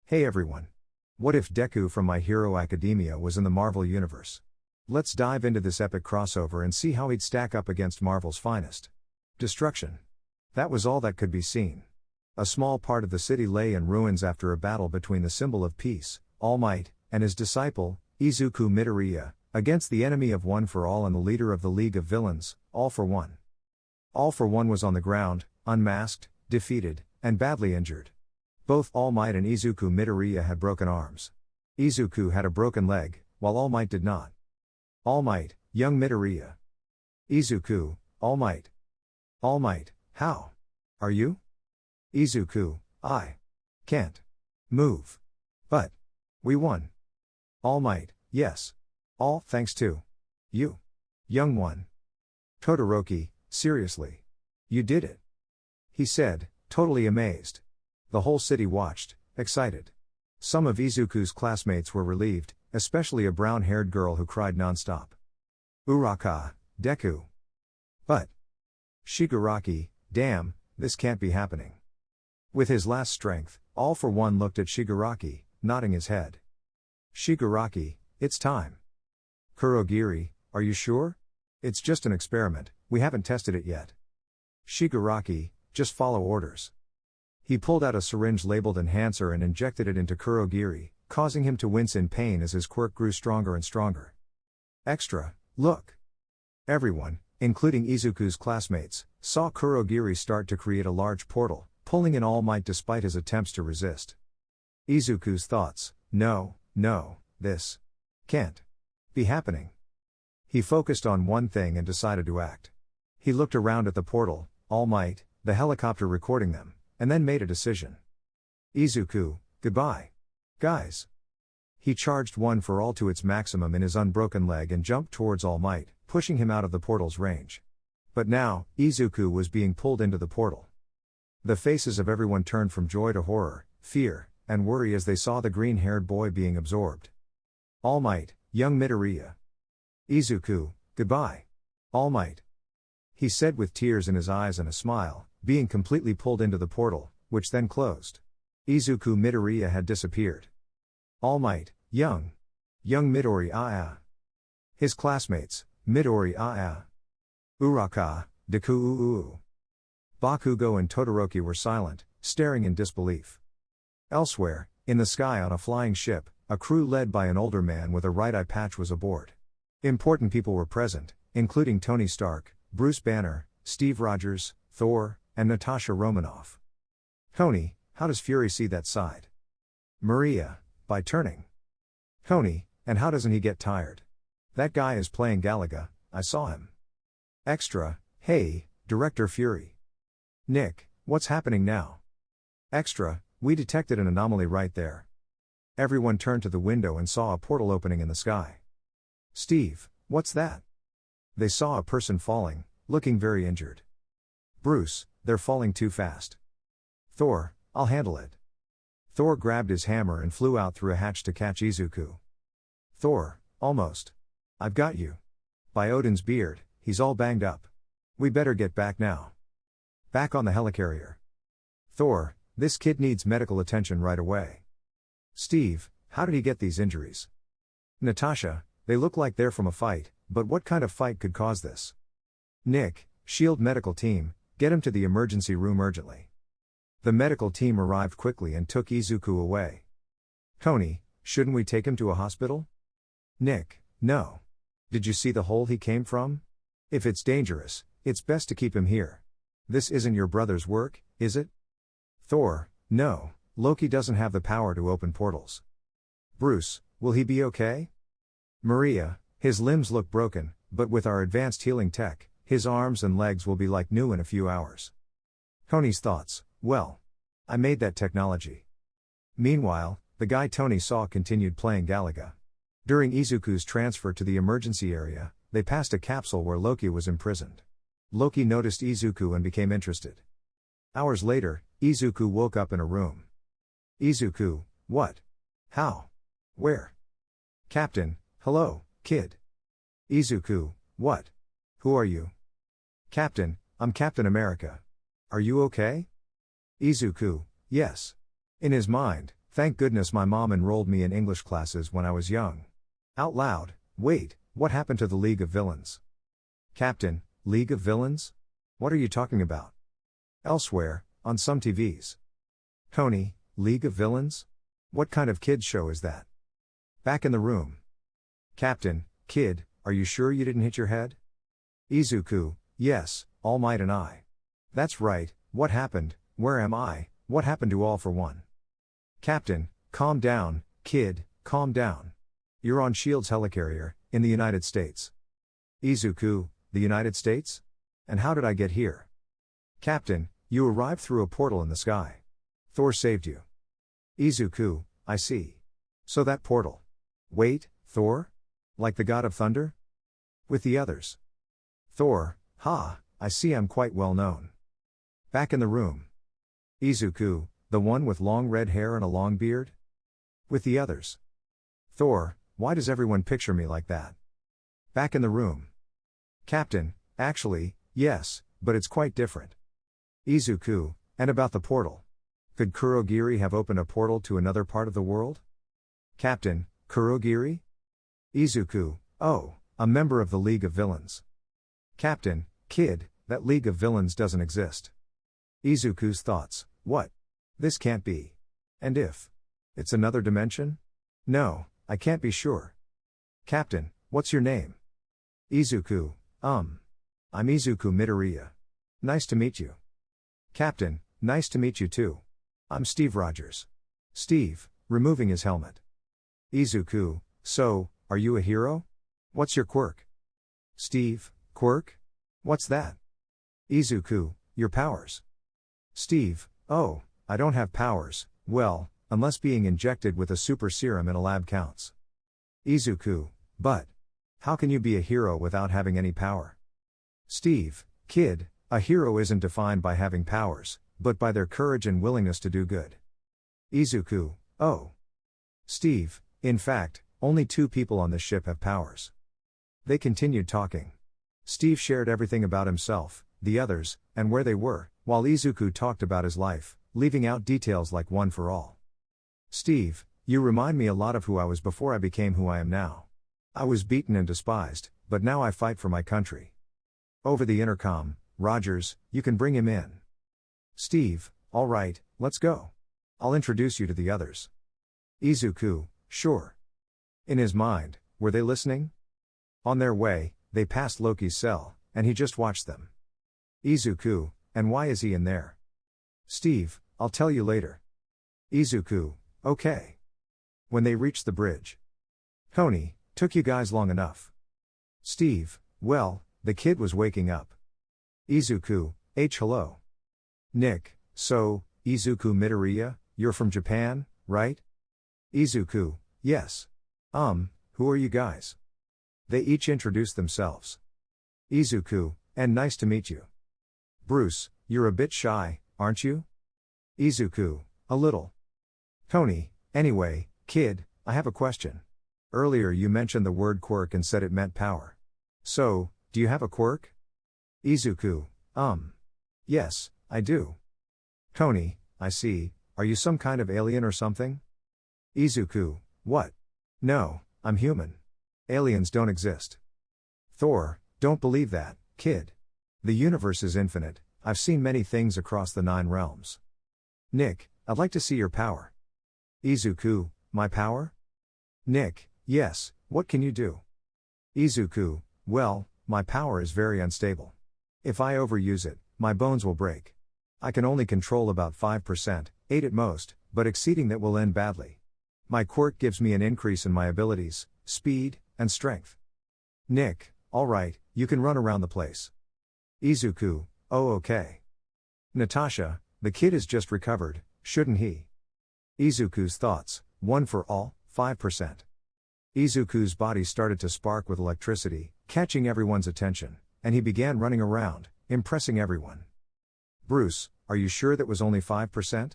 Hey everyone! What if Deku from My Hero Academia was in the Marvel Universe? Let's dive into this epic crossover and see how he'd stack up against Marvel's finest. Destruction. That was all that could be seen. A small part of the city lay in ruins after a battle between the symbol of peace, All Might, and his disciple, Izuku Midoriya, against the enemy of One for All and the leader of the League of Villains, All for One. All for One was on the ground, unmasked, defeated, and badly injured. Both All Might and Izuku Midoriya had broken arms. Izuku had a broken leg, while All Might did not. All Might, young Midoriya. Izuku, All Might. All Might, how? Are you? Izuku, I can't move. But we won. All Might, yes. All thanks to you. Young one. Todoroki, seriously. You did it. He said, totally amazed. The whole city watched, excited. Some of Izuku's classmates were relieved, especially a brown-haired girl who cried non-stop. Uraka, Deku. But Shigaraki, damn, this can't be happening. With his last strength, All for One looked at Shigaraki, nodding his head. Shigaraki, it's time. Kurogiri, are you sure? It's just an experiment, we haven't tested it yet. Shigaraki, just follow orders. He pulled out a syringe labeled enhancer and injected it into Kurogiri, causing him to wince in pain as his quirk grew stronger and stronger. Extra, look! Everyone, including Izuku's classmates, saw Kurogiri start to create a large portal, pulling in All Might despite his attempts to resist. Izuku's thoughts, no, this can't be happening. He focused on one thing and decided to act. He looked around at the portal, All Might, the helicopter recording them, and then made a decision. Izuku, goodbye. Guys. He charged One for All to its maximum in his unbroken leg and jumped towards All Might, pushing him out of the portal's range. But now, Izuku was being pulled into the portal. The faces of everyone turned from joy to horror, fear, and worry as they saw the green-haired boy being absorbed. All Might, young Midoriya. Izuku, goodbye. All Might. He said with tears in his eyes and a smile, being completely pulled into the portal, which then closed. Izuku Midoriya had disappeared. All Might, young Midoriya. His classmates, Midoriya. Uraka, Deku. Bakugo and Todoroki were silent, staring in disbelief. Elsewhere, in the sky on a flying ship, a crew led by an older man with a right eye patch was aboard. Important people were present, including Tony Stark, Bruce Banner, Steve Rogers, Thor, and Natasha Romanoff. Tony, how does Fury see that side? Maria, by turning. Tony, and how doesn't he get tired? That guy is playing Galaga, I saw him. Extra, hey, Director Fury. Nick, what's happening now? Extra, we detected an anomaly right there. Everyone turned to the window and saw a portal opening in the sky. Steve, what's that? They saw a person falling, looking very injured. Bruce, they're falling too fast. Thor, I'll handle it. Thor grabbed his hammer and flew out through a hatch to catch Izuku. Thor, almost. I've got you. By Odin's beard, he's all banged up. We better get back now. Back on the helicarrier. Thor, this kid needs medical attention right away. Steve, how did he get these injuries? Natasha, they look like they're from a fight, but what kind of fight could cause this? Nick, SHIELD medical team, get him to the emergency room urgently. The medical team arrived quickly and took Izuku away. Tony, shouldn't we take him to a hospital? Nick, no. Did you see the hole he came from? If it's dangerous, it's best to keep him here. This isn't your brother's work, is it? Thor, no, Loki doesn't have the power to open portals. Bruce, will he be okay? Maria, his limbs look broken, but with our advanced healing tech, his arms and legs will be like new in a few hours. Tony's thoughts, well, I made that technology. Meanwhile, the guy Tony saw continued playing Galaga. During Izuku's transfer to the emergency area, they passed a capsule where Loki was imprisoned. Loki noticed Izuku and became interested. Hours later, Izuku woke up in a room. Izuku, what? How? Where? Captain, hello, kid. Izuku, what? Who are you? Captain, I'm Captain America. Are you okay? Izuku, yes. In his mind, Thank goodness my mom enrolled me in English classes when I was young. Out loud, wait, what happened to the League of Villains? Captain, League of Villains? What are you talking about? Elsewhere, on some TVs. Tony, League of Villains? What kind of kids show is that? Back in the room. Captain, kid, are you sure you didn't hit your head? Izuku, yes, All Might and I. That's right, what happened, where am I, what happened to All for One? Captain, calm down, kid, calm down. You're on S.H.I.E.L.D.'s helicarrier, in the United States. Izuku, the United States? And how did I get here? Captain, you arrived through a portal in the sky. Thor saved you. Izuku, I see. So that portal. Wait, Thor? Like the god of thunder? With the others. Thor, I see I'm quite well known. Back in the room. Izuku, the one with long red hair and a long beard? With the others. Thor, why does everyone picture me like that? Back in the room. Captain, actually, yes, but it's quite different. Izuku, and about the portal. Could Kurogiri have opened a portal to another part of the world? Captain, Kurogiri? Izuku, oh, a member of the League of Villains. Captain, kid, that League of Villains doesn't exist. Izuku's thoughts, what? This can't be. And if? It's another dimension? No, I can't be sure. Captain, what's your name? Izuku, I'm Izuku Midoriya. Nice to meet you. Captain, nice to meet you too. I'm Steve Rogers. Steve, removing his helmet. Izuku, so, are you a hero? What's your quirk? Steve, quirk? What's that? Izuku, your powers. Steve, oh, I don't have powers, well, unless being injected with a super serum in a lab counts. Izuku, but how can you be a hero without having any power? Steve, kid, a hero isn't defined by having powers, but by their courage and willingness to do good. Izuku, oh. Steve, in fact, only 2 people on this ship have powers. They continued talking. Steve shared everything about himself, the others, and where they were, while Izuku talked about his life, leaving out details like One for All. Steve, you remind me a lot of who I was before I became who I am now. I was beaten and despised, but now I fight for my country. Over the intercom, Rogers, you can bring him in. Steve, all right, let's go. I'll introduce you to the others. Izuku, sure. In his mind, were they listening? On their way, they passed Loki's cell, and he just watched them. Izuku, and why is he in there? Steve, I'll tell you later. Izuku, okay. When they reached the bridge. Tony, took you guys long enough. Steve, well, the kid was waking up. Izuku, hello. Nick, so, Izuku Midoriya, you're from Japan, right? Izuku, yes. Who are you guys? They each introduced themselves. Izuku, and nice to meet you. Bruce, you're a bit shy, aren't you? Izuku, a little. Tony, anyway, kid, I have a question. Earlier you mentioned the word quirk and said it meant power. So, do you have a quirk? Izuku, yes, I do. Tony, I see, are you some kind of alien or something? Izuku, what? No, I'm human. Aliens don't exist. Thor, don't believe that, kid. The universe is infinite, I've seen many things across the 9 realms. Nick, I'd like to see your power. Izuku, my power? Nick, yes, what can you do? Izuku, well, my power is very unstable. If I overuse it, my bones will break. I can only control about 5%, 8 at most, but exceeding that will end badly. My quirk gives me an increase in my abilities, speed, and strength. Nick, alright, you can run around the place. Izuku, oh okay. Natasha, the kid is just recovered, shouldn't he? Izuku's thoughts, One for All, 5%. Izuku's body started to spark with electricity, catching everyone's attention, and he began running around, impressing everyone. Bruce, are you sure that was only 5%?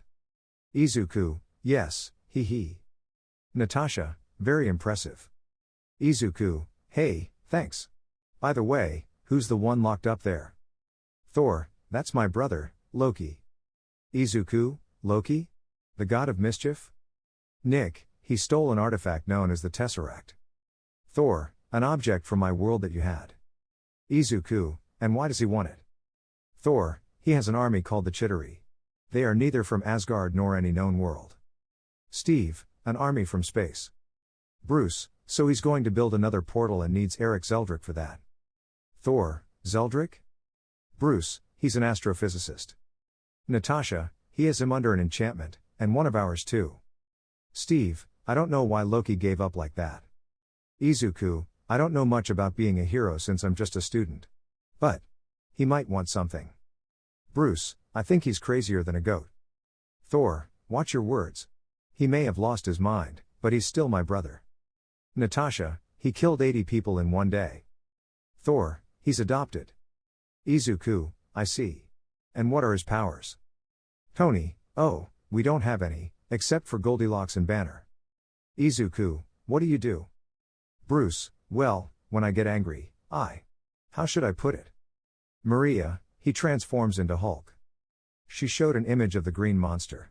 Izuku, yes, he. Natasha, very impressive. Izuku, hey, thanks. By the way, who's the one locked up there? Thor, that's my brother, Loki. Izuku, Loki? The god of mischief? Nick, he stole an artifact known as the Tesseract. Thor, an object from my world that you had. Izuku, and why does he want it? Thor, he has an army called the Chitauri. They are neither from Asgard nor any known world. Steve, an army from space. Bruce, so he's going to build another portal and needs Eric Zeldrick for that. Thor, Zeldrick? Bruce, he's an astrophysicist. Natasha, he has him under an enchantment, and one of ours too. Steve, I don't know why Loki gave up like that. Izuku, I don't know much about being a hero since I'm just a student. But he might want something. Bruce, I think he's crazier than a goat. Thor, watch your words. He may have lost his mind, but he's still my brother. Natasha, he killed 80 people in one day. Thor, he's adopted. Izuku, I see. And what are his powers? Tony, oh, we don't have any, except for Goldilocks and Banner. Izuku, what do you do? Bruce, well, when I get angry, how should I put it? Maria, he transforms into Hulk. She showed an image of the green monster.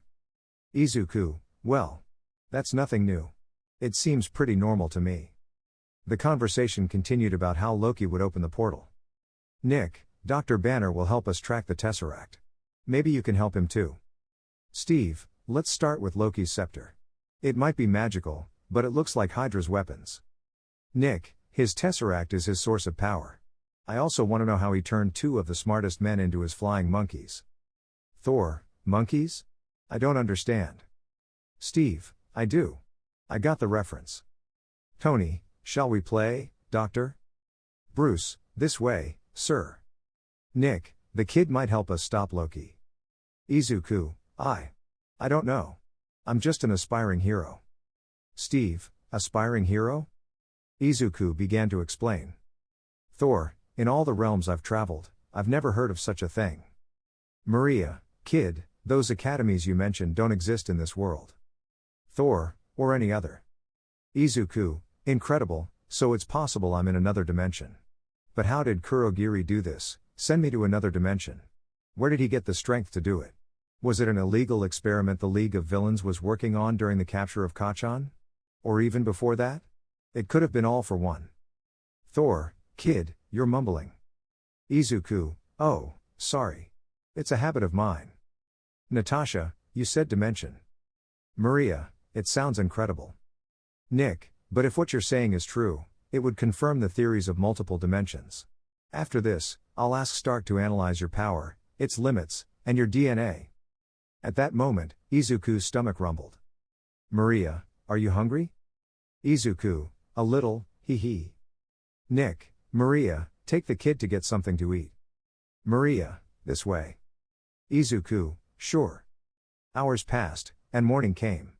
Izuku, well, that's nothing new. It seems pretty normal to me. The conversation continued about how Loki would open the portal. Nick, Dr. Banner will help us track the Tesseract. Maybe you can help him too. Steve, let's start with Loki's scepter. It might be magical, but it looks like Hydra's weapons. Nick, his Tesseract is his source of power. I also want to know how he turned 2 of the smartest men into his flying monkeys. Thor, monkeys? I don't understand. Steve, I do. I got the reference. Tony, shall we play, Doctor? Bruce, this way, sir. Nick, the kid might help us stop Loki. Izuku, I don't know. I'm just an aspiring hero. Steve, aspiring hero? Izuku began to explain. Thor, in all the realms I've traveled, I've never heard of such a thing. Maria, kid, those academies you mentioned don't exist in this world. Thor, or any other. Izuku, incredible, so it's possible I'm in another dimension. But how did Kurogiri do this, send me to another dimension? Where did he get the strength to do it? Was it an illegal experiment the League of Villains was working on during the capture of Kachan? Or even before that? It could have been all for one. Thor, kid, you're mumbling. Izuku, oh, sorry. It's a habit of mine. Natasha, you said dimension. Maria, it sounds incredible. Nick, but if what you're saying is true, it would confirm the theories of multiple dimensions. After this, I'll ask Stark to analyze your power, its limits, and your DNA. At that moment, Izuku's stomach rumbled. Maria, are you hungry? Izuku, a little, hee. Nick, Maria, take the kid to get something to eat. Maria, this way. Izuku, sure. Hours passed, and morning came.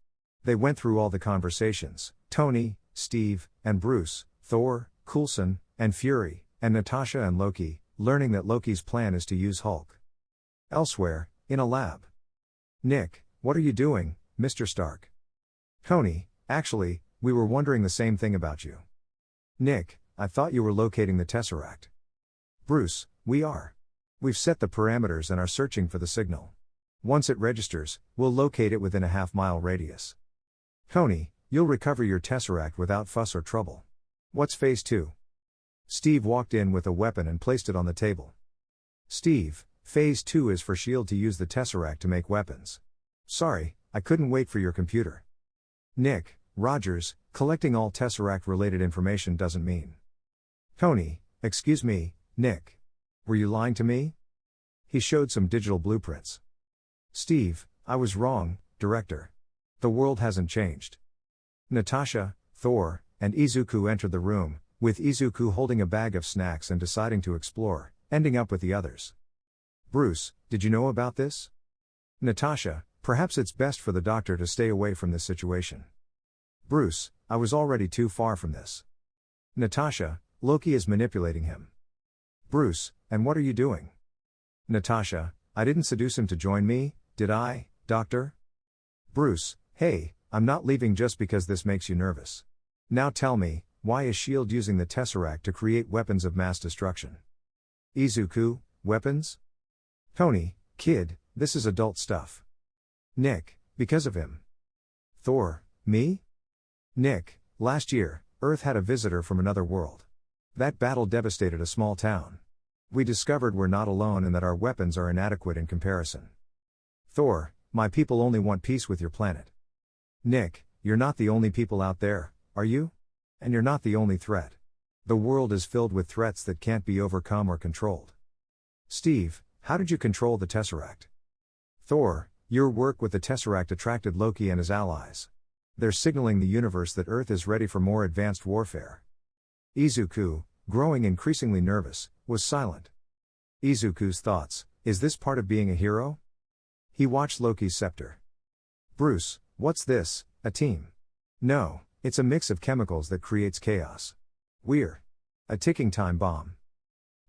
They went through all the conversations, Tony, Steve, and Bruce, Thor, Coulson, and Fury, and Natasha and Loki, learning that Loki's plan is to use Hulk. Elsewhere, in a lab. Nick, what are you doing, Mr. Stark? Tony, actually, we were wondering the same thing about you. Nick, I thought you were locating the Tesseract. Bruce, we are. We've set the parameters and are searching for the signal. Once it registers, we'll locate it within a half-mile radius. Tony, you'll recover your Tesseract without fuss or trouble. What's phase 2? Steve walked in with a weapon and placed it on the table. Steve, phase 2 is for S.H.I.E.L.D. to use the Tesseract to make weapons. Sorry, I couldn't wait for your computer. Nick, Rogers, collecting all Tesseract-related information doesn't mean. Tony, excuse me, Nick. Were you lying to me? He showed some digital blueprints. Steve, I was wrong, Director. The world hasn't changed. Natasha, Thor, and Izuku entered the room, with Izuku holding a bag of snacks and deciding to explore, ending up with the others. Bruce, did you know about this? Natasha, perhaps it's best for the doctor to stay away from this situation. Bruce, I was already too far from this. Natasha, Loki is manipulating him. Bruce, and what are you doing? Natasha, I didn't seduce him to join me, did I, Doctor? Bruce, hey, I'm not leaving just because this makes you nervous. Now tell me, why is S.H.I.E.L.D. using the Tesseract to create weapons of mass destruction? Izuku, weapons? Tony, kid, this is adult stuff. Nick, because of him. Thor, me? Nick, last year, Earth had a visitor from another world. That battle devastated a small town. We discovered we're not alone and that our weapons are inadequate in comparison. Thor, my people only want peace with your planet. Nick, you're not the only people out there, are you? And you're not the only threat. The world is filled with threats that can't be overcome or controlled. Steve, how did you control the Tesseract? Thor, your work with the Tesseract attracted Loki and his allies. They're signaling the universe that Earth is ready for more advanced warfare. Izuku, growing increasingly nervous, was silent. Izuku's thoughts, is this part of being a hero? He watched Loki's scepter. Bruce, what's this, a team? No, it's a mix of chemicals that creates chaos. We're a ticking time bomb.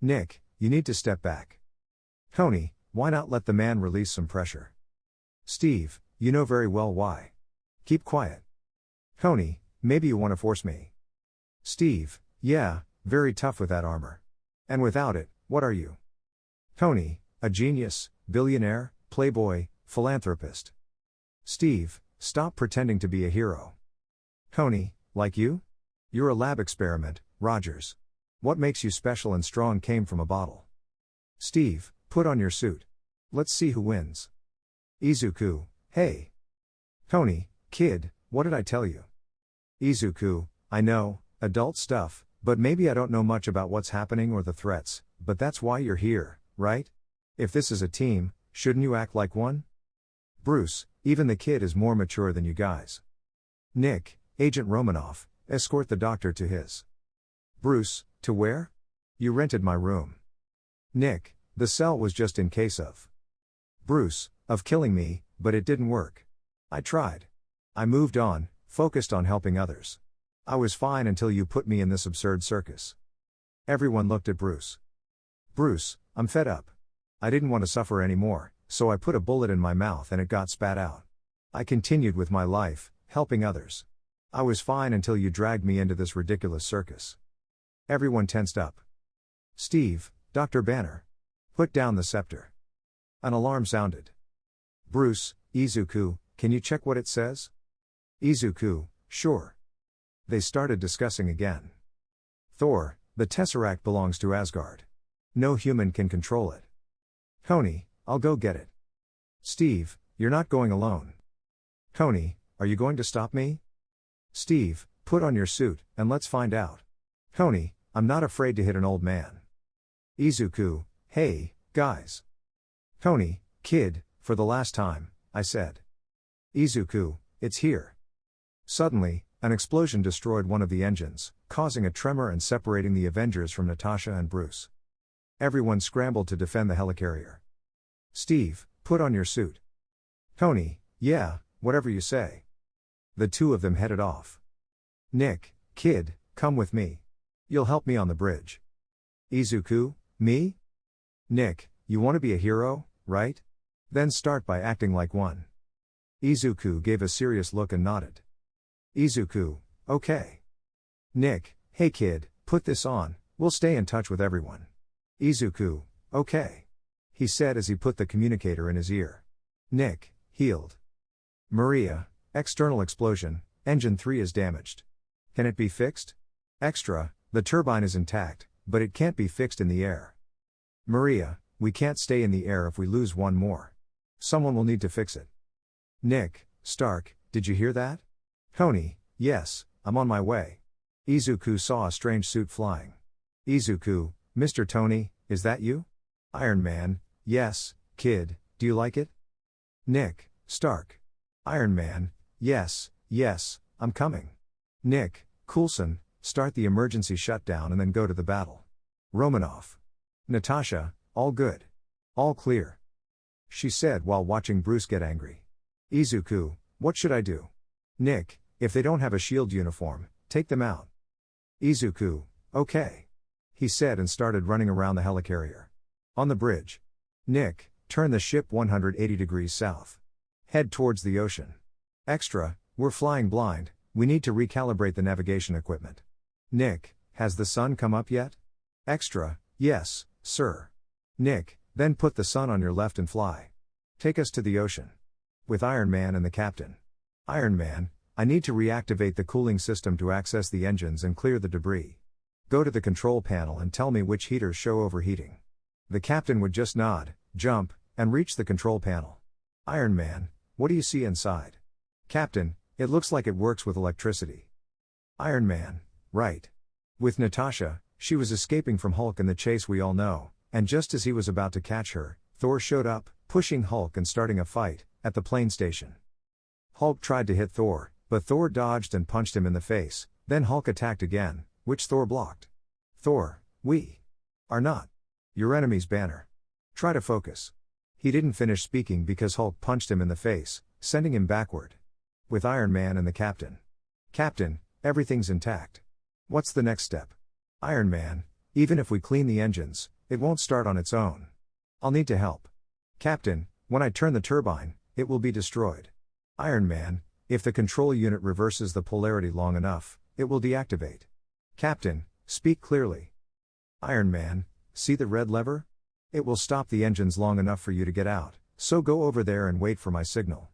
Nick, you need to step back. Tony, why not let the man release some pressure? Steve, you know very well why. Keep quiet. Tony, maybe you want to force me. Steve, yeah, very tough with that armor. And without it, what are you? Tony, a genius, billionaire, playboy, philanthropist. Steve, stop pretending to be a hero. Tony, like you? You're a lab experiment, Rogers. What makes you special and strong came from a bottle. Steve, put on your suit. Let's see who wins. Izuku, hey. Tony, kid, what did I tell you? Izuku, I know, adult stuff, but maybe I don't know much about what's happening or the threats, but that's why you're here, right? If this is a team, shouldn't you act like one? Bruce, even the kid is more mature than you guys. Nick, Agent Romanoff, escort the doctor to his. Bruce, to where? You rented my room. Nick, the cell was just in case of. Bruce, of killing me, but it didn't work. I tried. I moved on, focused on helping others. I was fine until you put me in this absurd circus. Everyone looked at Bruce. Bruce, I'm fed up. I didn't want to suffer anymore, so I put a bullet in my mouth and it got spat out. I continued with my life, helping others. I was fine until you dragged me into this ridiculous circus. Everyone tensed up. Steve, Dr. Banner. Put down the scepter. An alarm sounded. Bruce, Izuku, can you check what it says? Izuku, sure. They started discussing again. Thor, the Tesseract belongs to Asgard. No human can control it. Tony, I'll go get it. Steve, you're not going alone. Tony, are you going to stop me? Steve, put on your suit, and let's find out. Tony, I'm not afraid to hit an old man. Izuku, hey, guys. Tony, kid, for the last time, I said. Izuku, it's here. Suddenly, an explosion destroyed one of the engines, causing a tremor and separating the Avengers from Natasha and Bruce. Everyone scrambled to defend the helicarrier. Steve, put on your suit. Tony, yeah, whatever you say. The two of them headed off. Nick, kid, come with me. You'll help me on the bridge. Izuku, me? Nick, you want to be a hero, right? Then start by acting like one. Izuku gave a serious look and nodded. Izuku, okay. Nick, hey kid, put this on, we'll stay in touch with everyone. Izuku, okay. He said as he put the communicator in his ear. Nick, healed. Maria, external explosion, engine 3 is damaged. Can it be fixed? Extra, the turbine is intact, but it can't be fixed in the air. Maria, we can't stay in the air if we lose one more. Someone will need to fix it. Nick, Stark, did you hear that? Tony, yes, I'm on my way. Izuku saw a strange suit flying. Izuku, Mr. Tony, is that you? Iron Man, yes, kid, do you like it? Nick, Stark. Iron Man, yes, I'm coming. Nick, Coulson, start the emergency shutdown and then go to the battle. Romanoff. Natasha, all good. All clear. She said while watching Bruce get angry. Izuku, what should I do? Nick, if they don't have a shield uniform, take them out. Izuku, okay. He said and started running around the helicarrier. On the bridge. Nick, turn the ship 180 degrees south. Head towards the ocean. Extra, we're flying blind, we need to recalibrate the navigation equipment. Nick, has the sun come up yet? Extra, yes, sir. Nick, then put the sun on your left and fly. Take us to the ocean. With Iron Man and the captain. Iron Man, I need to reactivate the cooling system to access the engines and clear the debris. Go to the control panel and tell me which heaters show overheating. The captain would just nod, jump, and reach the control panel. Iron Man, what do you see inside? Captain, it looks like it works with electricity. Iron Man, right. With Natasha, she was escaping from Hulk in the chase we all know, and just as he was about to catch her, Thor showed up, pushing Hulk and starting a fight, at the plane station. Hulk tried to hit Thor, but Thor dodged and punched him in the face, then Hulk attacked again, which Thor blocked. Thor, we are not your enemy's Banner. Try to focus. He didn't finish speaking because Hulk punched him in the face, sending him backward. With Iron Man and the captain. Captain, everything's intact. What's the next step? Iron Man, even if we clean the engines, it won't start on its own. I'll need to help. Captain, when I turn the turbine, it will be destroyed. Iron Man, if the control unit reverses the polarity long enough, it will deactivate. Captain, speak clearly. Iron Man, see the red lever? It will stop the engines long enough for you to get out, so go over there and wait for my signal.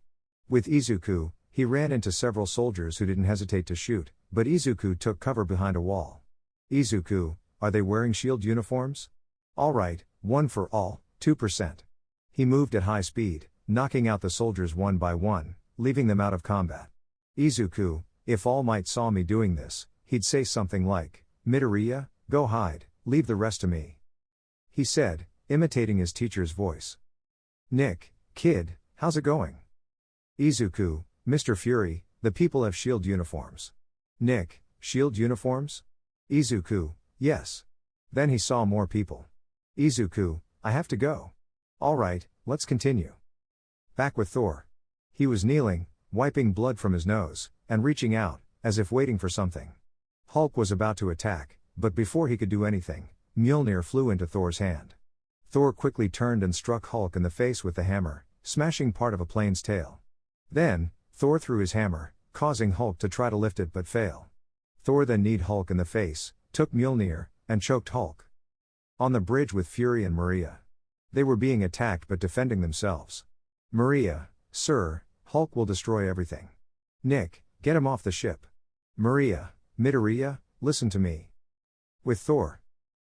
With Izuku, he ran into several soldiers who didn't hesitate to shoot, but Izuku took cover behind a wall. Izuku, are they wearing shield uniforms? Alright, one for all, 2%. He moved at high speed, knocking out the soldiers one by one, leaving them out of combat. Izuku, if All Might saw me doing this, he'd say something like, Midoriya, go hide, leave the rest to me. He said, imitating his teacher's voice. Nick, kid, how's it going? Izuku, Mr. Fury, the people have shield uniforms. Nick, shield uniforms? Izuku, yes. Then he saw more people. Izuku, I have to go. Alright, let's continue. Back with Thor. He was kneeling, wiping blood from his nose, and reaching out, as if waiting for something. Hulk was about to attack, but before he could do anything, Mjolnir flew into Thor's hand. Thor quickly turned and struck Hulk in the face with the hammer, smashing part of a plane's tail. Then, Thor threw his hammer, causing Hulk to try to lift it but fail. Thor then kneed Hulk in the face, took Mjolnir, and choked Hulk. On the bridge with Fury and Maria. They were being attacked but defending themselves. Maria, sir, Hulk will destroy everything. Nick, get him off the ship. Maria, Midoriya, listen to me. With Thor.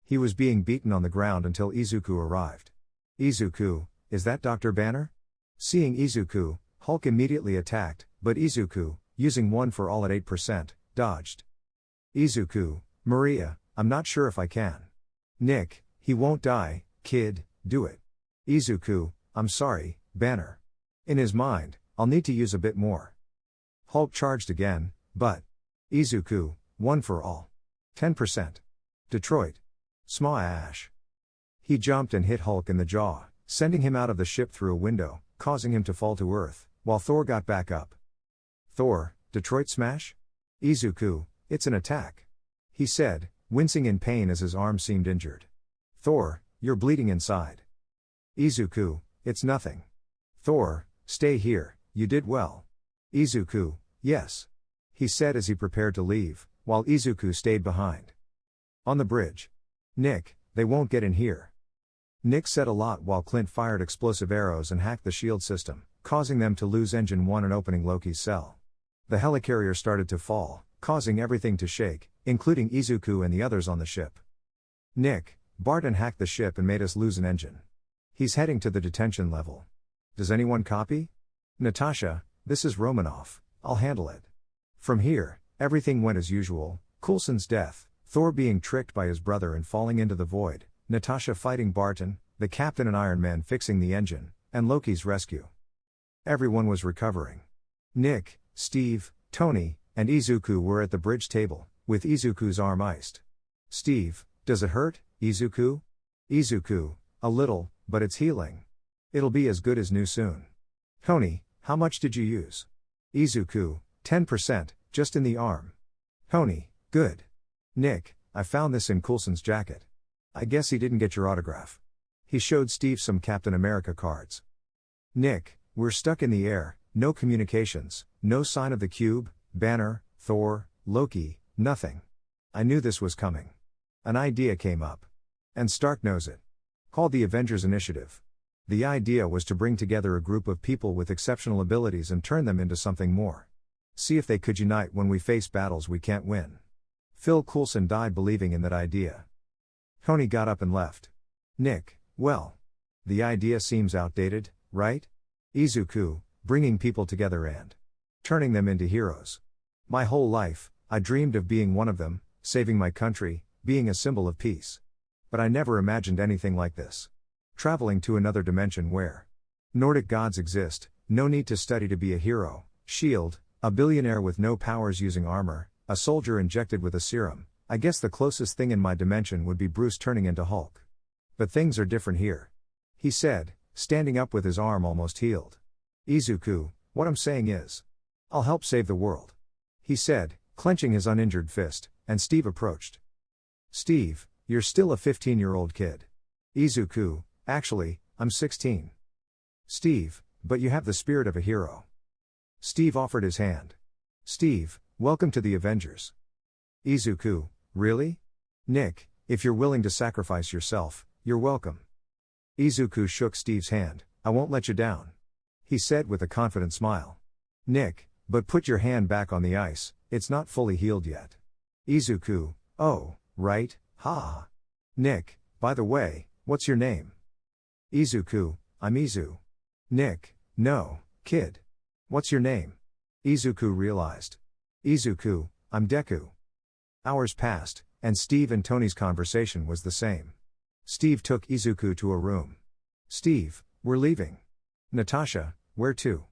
He was being beaten on the ground until Izuku arrived. Izuku, is that Dr. Banner? Seeing Izuku, Hulk immediately attacked, but Izuku, using one for all at 8%, dodged. Izuku, Maria, I'm not sure if I can. Nick, he won't die, kid, do it. Izuku, I'm sorry, Banner. In his mind, I'll need to use a bit more. Hulk charged again, but Izuku, one for all. 10%. Detroit. Smash. He jumped and hit Hulk in the jaw, sending him out of the ship through a window, causing him to fall to Earth, while Thor got back up. Thor, Detroit smash? Izuku, it's an attack. He said, wincing in pain as his arm seemed injured. Thor, you're bleeding inside. Izuku, it's nothing. Thor, stay here, you did well. Izuku, yes. He said as he prepared to leave, while Izuku stayed behind. On the bridge. Nick, they won't get in here. Nick said a lot while Clint fired explosive arrows and hacked the shield system, causing them to lose Engine 1 and opening Loki's cell. The helicarrier started to fall, causing everything to shake, including Izuku and the others on the ship. Nick, Barton hacked the ship and made us lose an engine. He's heading to the detention level. Does anyone copy? Natasha, this is Romanoff, I'll handle it. From here, everything went as usual, Coulson's death, Thor being tricked by his brother and falling into the void, Natasha fighting Barton, the captain and Iron Man fixing the engine, and Loki's rescue. Everyone was recovering. Nick, Steve, Tony, and Izuku were at the bridge table, with Izuku's arm iced. Steve, does it hurt, Izuku? Izuku, a little, but it's healing. It'll be as good as new soon. Tony, how much did you use? Izuku, 10%, just in the arm. Tony, good. Nick, I found this in Coulson's jacket. I guess he didn't get your autograph. He showed Steve some Captain America cards. Nick, we're stuck in the air, no communications, no sign of the cube, Banner, Thor, Loki, nothing. I knew this was coming. An idea came up. And Stark knows it. Called the Avengers Initiative. The idea was to bring together a group of people with exceptional abilities and turn them into something more. See if they could unite when we face battles we can't win. Phil Coulson died believing in that idea. Tony got up and left. Nick, well. The idea seems outdated, right? Izuku, bringing people together and turning them into heroes. My whole life, I dreamed of being one of them, saving my country, being a symbol of peace. But I never imagined anything like this. Traveling to another dimension where Nordic gods exist, no need to study to be a hero, shield, a billionaire with no powers using armor, a soldier injected with a serum. I guess the closest thing in my dimension would be Bruce turning into Hulk. But things are different here. He said, standing up with his arm almost healed. Izuku, what I'm saying is, I'll help save the world. He said, clenching his uninjured fist, and Steve approached. Steve, you're still a 15-year-old kid. Izuku, actually, I'm 16. Steve, but you have the spirit of a hero. Steve offered his hand. Steve, welcome to the Avengers. Izuku, really? Nick, if you're willing to sacrifice yourself, you're welcome. Izuku shook Steve's hand. I won't let you down. He said with a confident smile. Nick, but put your hand back on the ice, it's not fully healed yet. Izuku, oh, right, ha. Nick, by the way, what's your name? Izuku, I'm Izu. Nick, no, kid. What's your name? Izuku realized. Izuku, I'm Deku. Hours passed, and Steve and Tony's conversation was the same. Steve took Izuku to a room. Steve, we're leaving. Natasha, where to?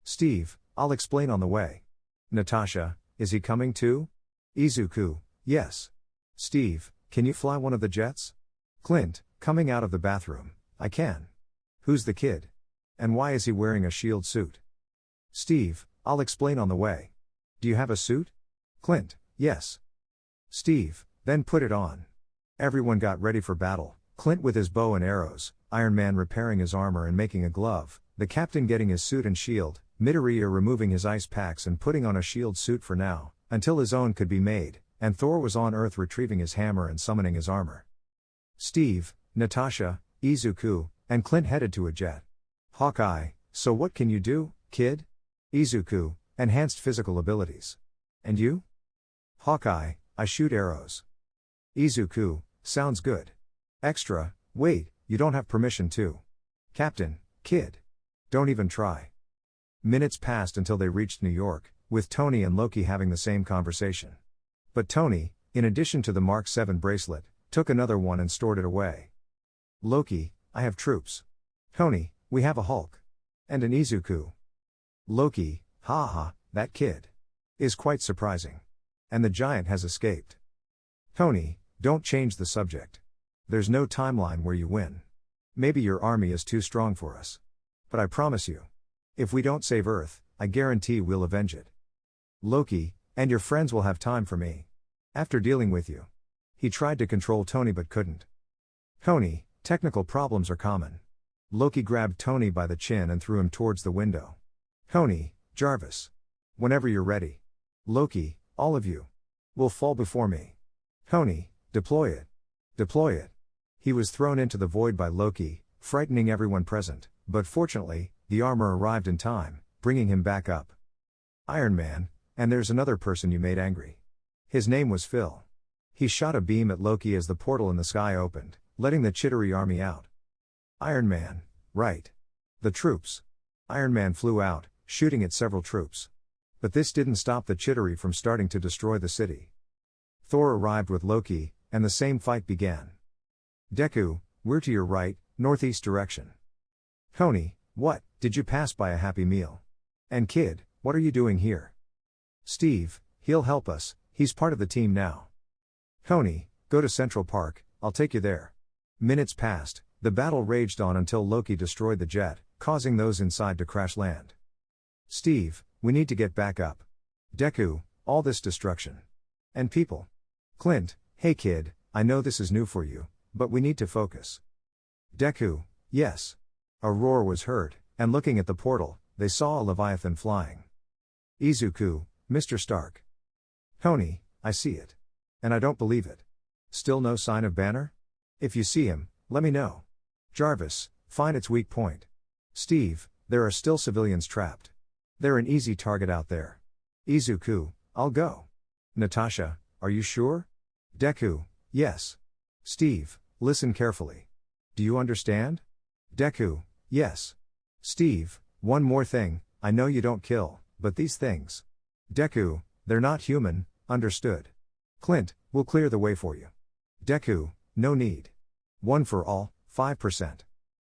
Steve, I'll explain on the way. Natasha, is he coming too? Izuku, yes. Steve, can you fly one of the jets? Clint, coming out of the bathroom, I can. Who's the kid? And why is he wearing a shield suit? Steve, I'll explain on the way. Do you have a suit? Clint, yes. Steve, then put it on. Everyone got ready for battle, Clint with his bow and arrows, Iron Man repairing his armor and making a glove, the captain getting his suit and shield, Midoriya removing his ice packs and putting on a shield suit for now, until his own could be made, and Thor was on Earth retrieving his hammer and summoning his armor. Steve, Natasha, Izuku, and Clint headed to a jet. Hawkeye, so what can you do, kid? Izuku, enhanced physical abilities. And you? Hawkeye, I shoot arrows. Izuku, sounds good. Extra, wait, you don't have permission to. Captain, kid. Don't even try. Minutes passed until they reached New York, with Tony and Loki having the same conversation. But Tony, in addition to the Mark 7 bracelet, took another one and stored it away. Loki, I have troops. Tony, we have a Hulk. And an Izuku. Loki, ha, that kid. Is quite surprising. And the giant has escaped. Tony, don't change the subject. There's no timeline where you win. Maybe your army is too strong for us. But I promise you. If we don't save Earth, I guarantee we'll avenge it. Loki, and your friends will have time for me. After dealing with you. He tried to control Tony but couldn't. Tony, technical problems are common. Loki grabbed Tony by the chin and threw him towards the window. Tony, Jarvis. Whenever you're ready. Loki, all of you. Will fall before me. Tony, deploy it. Deploy it. He was thrown into the void by Loki, frightening everyone present, but fortunately, the armor arrived in time, bringing him back up. Iron Man, and there's another person you made angry. His name was Phil. He shot a beam at Loki as the portal in the sky opened, letting the Chittery army out. Iron Man, right. The troops. Iron Man flew out, shooting at several troops. But this didn't stop the Chittery from starting to destroy the city. Thor arrived with Loki, and the same fight began. Deku, we're to your right, northeast direction. Tony, what, did you pass by a Happy Meal? And kid, what are you doing here? Steve, he'll help us, he's part of the team now. Tony, go to Central Park, I'll take you there. Minutes passed, the battle raged on until Loki destroyed the jet, causing those inside to crash land. Steve, we need to get back up. Deku, all this destruction. And people. Clint, hey kid, I know this is new for you, but we need to focus. Deku, yes. A roar was heard, and looking at the portal, they saw a Leviathan flying. Izuku, Mr. Stark. Tony, I see it. And I don't believe it. Still no sign of Banner? If you see him, let me know. Jarvis, find its weak point. Steve, there are still civilians trapped. They're an easy target out there. Izuku, I'll go. Natasha, are you sure? Deku, yes. Steve, listen carefully. Do you understand? Deku, yes. Steve, one more thing, I know you don't kill, but these things. Deku, they're not human, understood. Clint, we'll clear the way for you. Deku, no need. One for all, 5%.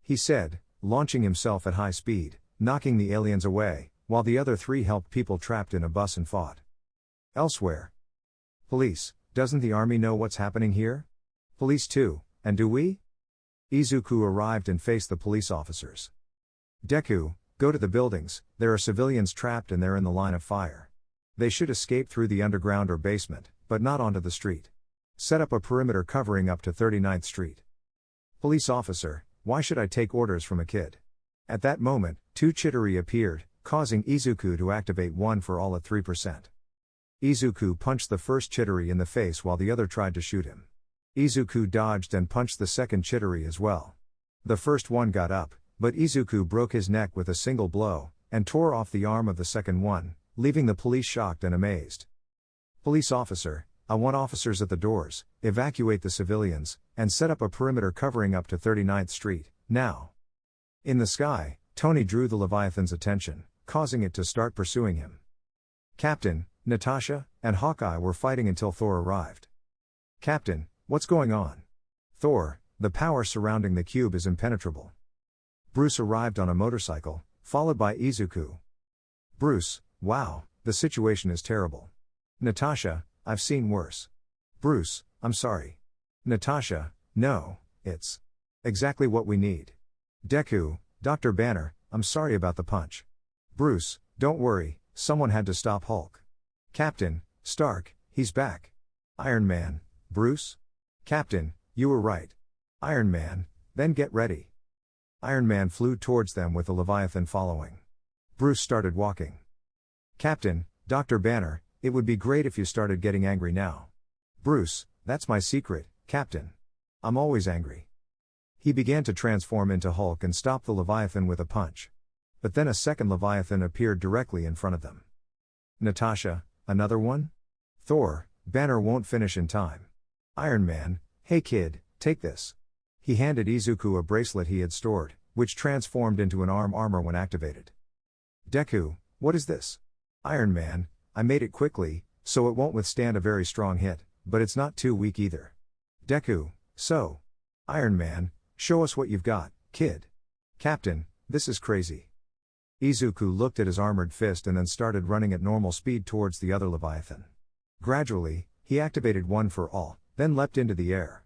He said, launching himself at high speed, knocking the aliens away, while the other three helped people trapped in a bus and fought. Elsewhere. Police, doesn't the army know what's happening here? Police too, and do we? Izuku arrived and faced the police officers. Deku, go to the buildings, there are civilians trapped and they're in the line of fire. They should escape through the underground or basement, but not onto the street. Set up a perimeter covering up to 39th Street. Police officer, why should I take orders from a kid? At that moment, two Chidori appeared, causing Izuku to activate one for all at 3%. Izuku punched the first Chidori in the face while the other tried to shoot him. Izuku dodged and punched the second Chidori as well. The first one got up, but Izuku broke his neck with a single blow, and tore off the arm of the second one, leaving the police shocked and amazed. Police officer, I want officers at the doors, evacuate the civilians, and set up a perimeter covering up to 39th Street, now. In the sky, Tony drew the Leviathan's attention, causing it to start pursuing him. Captain, Natasha, and Hawkeye were fighting until Thor arrived. Captain, what's going on? Thor, the power surrounding the cube is impenetrable. Bruce arrived on a motorcycle, followed by Izuku. Bruce, wow, the situation is terrible. Natasha, I've seen worse. Bruce, I'm sorry. Natasha, no, it's exactly what we need. Deku, Dr. Banner, I'm sorry about the punch. Bruce, don't worry, someone had to stop Hulk. Captain, Stark, he's back. Iron Man, Bruce? Captain, you were right. Iron Man, then get ready. Iron Man flew towards them with the Leviathan following. Bruce started walking. Captain, Dr. Banner, it would be great if you started getting angry now. Bruce, that's my secret, Captain. I'm always angry. He began to transform into Hulk and stop the Leviathan with a punch. But then a second Leviathan appeared directly in front of them. Natasha, another one? Thor, Banner won't finish in time. Iron Man, hey kid, take this. He handed Izuku a bracelet he had stored, which transformed into an armor when activated. Deku, what is this? Iron Man, I made it quickly, so it won't withstand a very strong hit, but it's not too weak either. Deku, so. Iron Man, show us what you've got, kid. Captain, this is crazy. Izuku looked at his armored fist and then started running at normal speed towards the other Leviathan. Gradually, he activated one for all, then leapt into the air.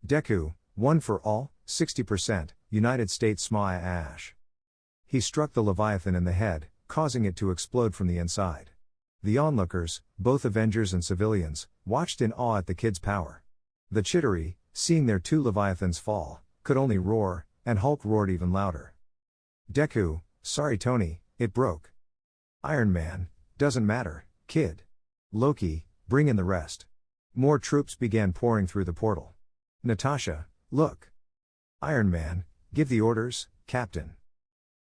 Deku, one for all, 60%, United States SMI Ash. He struck the Leviathan in the head, causing it to explode from the inside. The onlookers, both Avengers and civilians, watched in awe at the kid's power. The Chidori, seeing their two Leviathans fall, could only roar, and Hulk roared even louder. Deku, sorry Tony, it broke. Iron Man, doesn't matter, kid. Loki, bring in the rest. More troops began pouring through the portal. Natasha, look. Iron Man, give the orders, Captain.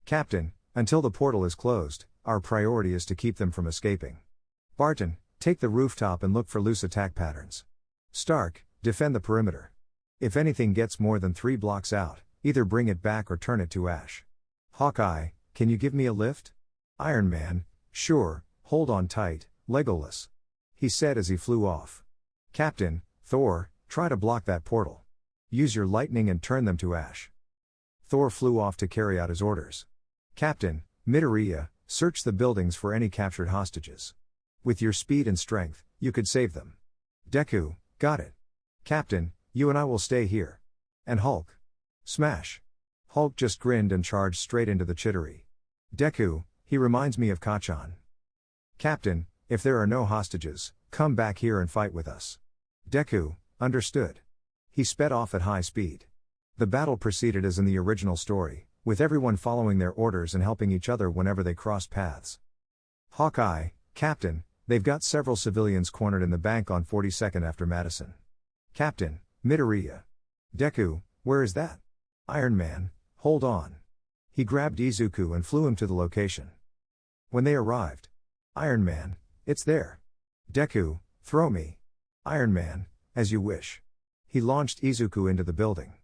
Captain, until the portal is closed, our priority is to keep them from escaping. Barton, take the rooftop and look for loose attack patterns. Stark, defend the perimeter. If anything gets more than 3 blocks out, either bring it back or turn it to ash. Hawkeye, can you give me a lift? Iron Man, sure, hold on tight, Legolas. He said as he flew off. Captain, Thor, try to block that portal. Use your lightning and turn them to ash. Thor flew off to carry out his orders. Captain, Midoriya, search the buildings for any captured hostages. With your speed and strength, you could save them. Deku, got it. Captain, you and I will stay here. And Hulk. Smash. Hulk just grinned and charged straight into the Chidori. Deku, he reminds me of Kachan. Captain, if there are no hostages, come back here and fight with us. Deku, understood. He sped off at high speed. The battle proceeded as in the original story, with everyone following their orders and helping each other whenever they crossed paths. Hawkeye, Captain, they've got several civilians cornered in the bank on 42nd after Madison. Captain, Midoriya. Deku, where is that? Iron Man, hold on. He grabbed Izuku and flew him to the location. When they arrived, Iron Man, it's there. Deku, throw me. Iron Man, as you wish. He launched Izuku into the building.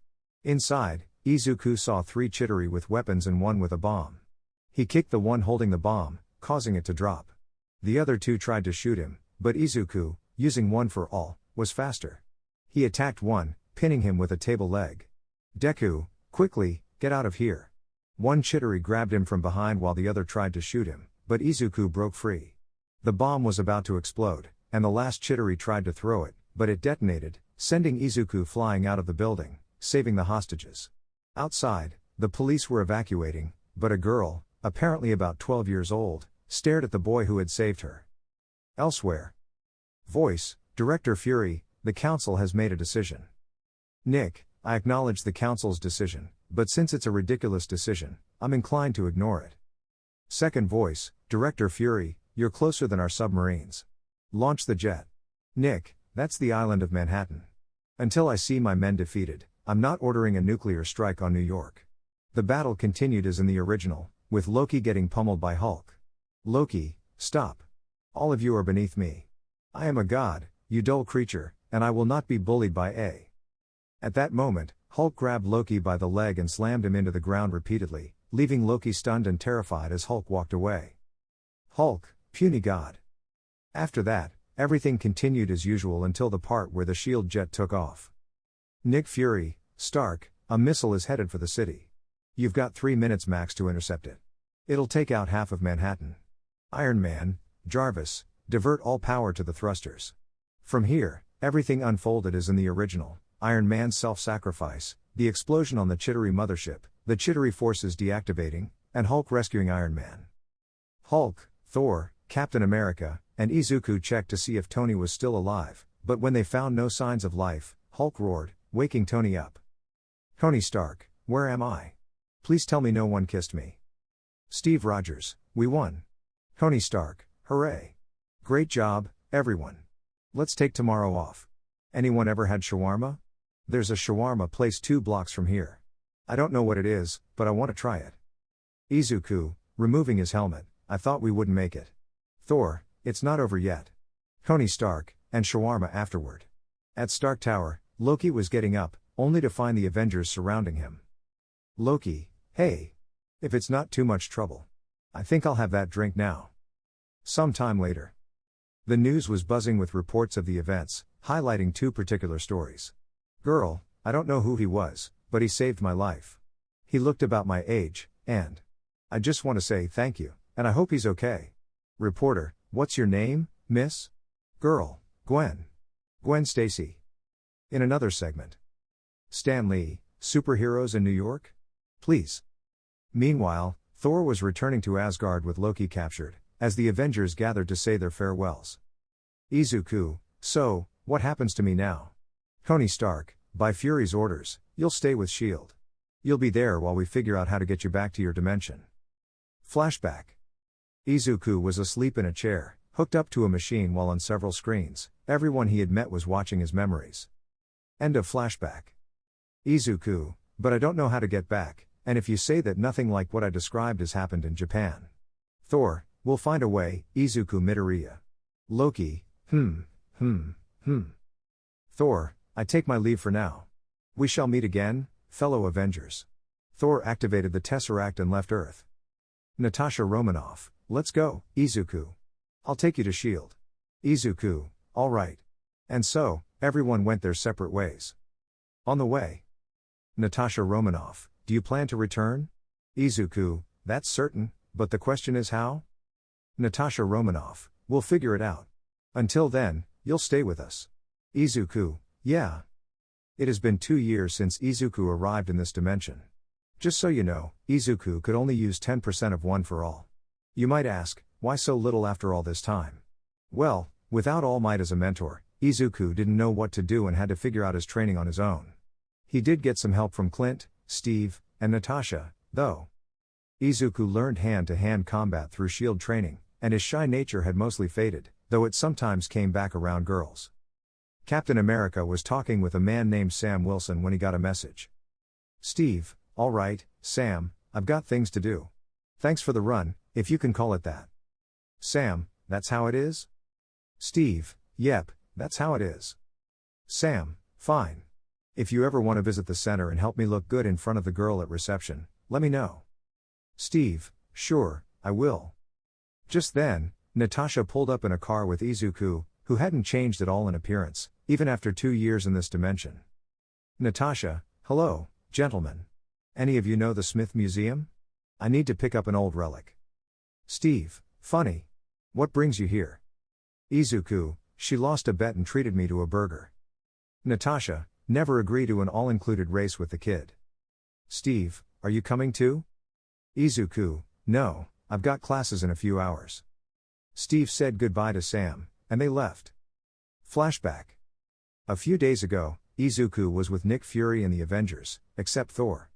Inside, Izuku saw 3 Chidori with weapons and 1 with a bomb. He kicked the one holding the bomb, causing it to drop. The other 2 tried to shoot him, but Izuku, using one for all, was faster. He attacked one, pinning him with a table leg. Deku, quickly, get out of here. One Chidori grabbed him from behind while the other tried to shoot him, but Izuku broke free. The bomb was about to explode, and the last Chidori tried to throw it, but it detonated, sending Izuku flying out of the building, saving the hostages. Outside, the police were evacuating, but a girl, apparently about 12 years old, stared at the boy who had saved her. Elsewhere. Voice, Director Fury, the council has made a decision. Nick, I acknowledge the council's decision, but since it's a ridiculous decision, I'm inclined to ignore it. Second voice, Director Fury, you're closer than our submarines. Launch the jet. Nick, that's the island of Manhattan. Until I see my men defeated, I'm not ordering a nuclear strike on New York. The battle continued as in the original, with Loki getting pummeled by Hulk. Loki, stop. All of you are beneath me. I am a god, you dull creature, and I will not be bullied by a. At that moment, Hulk grabbed Loki by the leg and slammed him into the ground repeatedly, leaving Loki stunned and terrified as Hulk walked away. Hulk, puny god. After that, everything continued as usual until the part where the shield jet took off. Nick Fury, Stark, a missile is headed for the city. You've got 3 minutes max to intercept it. It'll take out half of Manhattan. Iron Man, Jarvis, divert all power to the thrusters. From here, everything unfolded as in the original. Iron Man's self-sacrifice, the explosion on the Chidori mothership, the Chidori forces deactivating, and Hulk rescuing Iron Man. Hulk, Thor, Captain America, and Izuku checked to see if Tony was still alive, but when they found no signs of life, Hulk roared, waking Tony up. Tony Stark, where am I? Please tell me no one kissed me. Steve Rogers, we won. Tony Stark, hooray. Great job, everyone. Let's take tomorrow off. Anyone ever had shawarma? There's a shawarma place 2 blocks from here. I don't know what it is, but I want to try it. Izuku, removing his helmet, I thought we wouldn't make it. Thor, it's not over yet. Tony Stark, and shawarma afterward. At Stark Tower, Loki was getting up, only to find the Avengers surrounding him. Loki, hey. If it's not too much trouble. I think I'll have that drink now. Some time later. The news was buzzing with reports of the events, highlighting 2 particular stories. Girl, I don't know who he was, but he saved my life. He looked about my age, and I just want to say thank you, and I hope he's okay. Reporter, what's your name, miss? Girl, Gwen. Gwen Stacy. In another segment. Stan Lee, superheroes in New York? Please. Meanwhile, Thor was returning to Asgard with Loki captured, as the Avengers gathered to say their farewells. Izuku, so, what happens to me now? Tony Stark, by Fury's orders, you'll stay with S.H.I.E.L.D. You'll be there while we figure out how to get you back to your dimension. Flashback. Izuku was asleep in a chair, hooked up to a machine while on several screens. Everyone he had met was watching his memories. End of flashback. Izuku, but I don't know how to get back, and if you say that nothing like what I described has happened in Japan. Thor, we'll find a way, Izuku Midoriya. Loki, Thor, I take my leave for now. We shall meet again, fellow Avengers. Thor activated the Tesseract and left Earth. Natasha Romanoff, let's go, Izuku. I'll take you to S.H.I.E.L.D. Izuku, alright. And so, everyone went their separate ways. On the way. Natasha Romanoff, do you plan to return? Izuku, that's certain, but the question is how? Natasha Romanoff, we'll figure it out. Until then, you'll stay with us. Izuku, yeah. It has been 2 years since Izuku arrived in this dimension. Just so you know, Izuku could only use 10% of One for All. You might ask, why so little after all this time? Well, without All Might as a mentor, Izuku didn't know what to do and had to figure out his training on his own. He did get some help from Clint, Steve, and Natasha, though. Izuku learned hand-to-hand combat through S.H.I.E.L.D. training, and his shy nature had mostly faded, though it sometimes came back around girls. Captain America was talking with a man named Sam Wilson when he got a message. Steve, alright, Sam, I've got things to do. Thanks for the run, if you can call it that. Sam, That's how it is? Steve, yep, that's how it is. Sam, fine. If you ever want to visit the center and help me look good in front of the girl at reception, let me know. Steve, sure, I will. Just then, Natasha pulled up in a car with Izuku, who hadn't changed at all in appearance, even after 2 years in this dimension. Natasha, hello, gentlemen. Any of you know the Smith Museum? I need to pick up an old relic. Steve, funny. What brings you here? Izuku, she lost a bet and treated me to a burger. Natasha, never agree to an all-included race with the kid. Steve, are you coming too? Izuku, no, I've got classes in a few hours. Steve said goodbye to Sam, and they left. Flashback. A few days ago, Izuku was with Nick Fury and the Avengers, except Thor.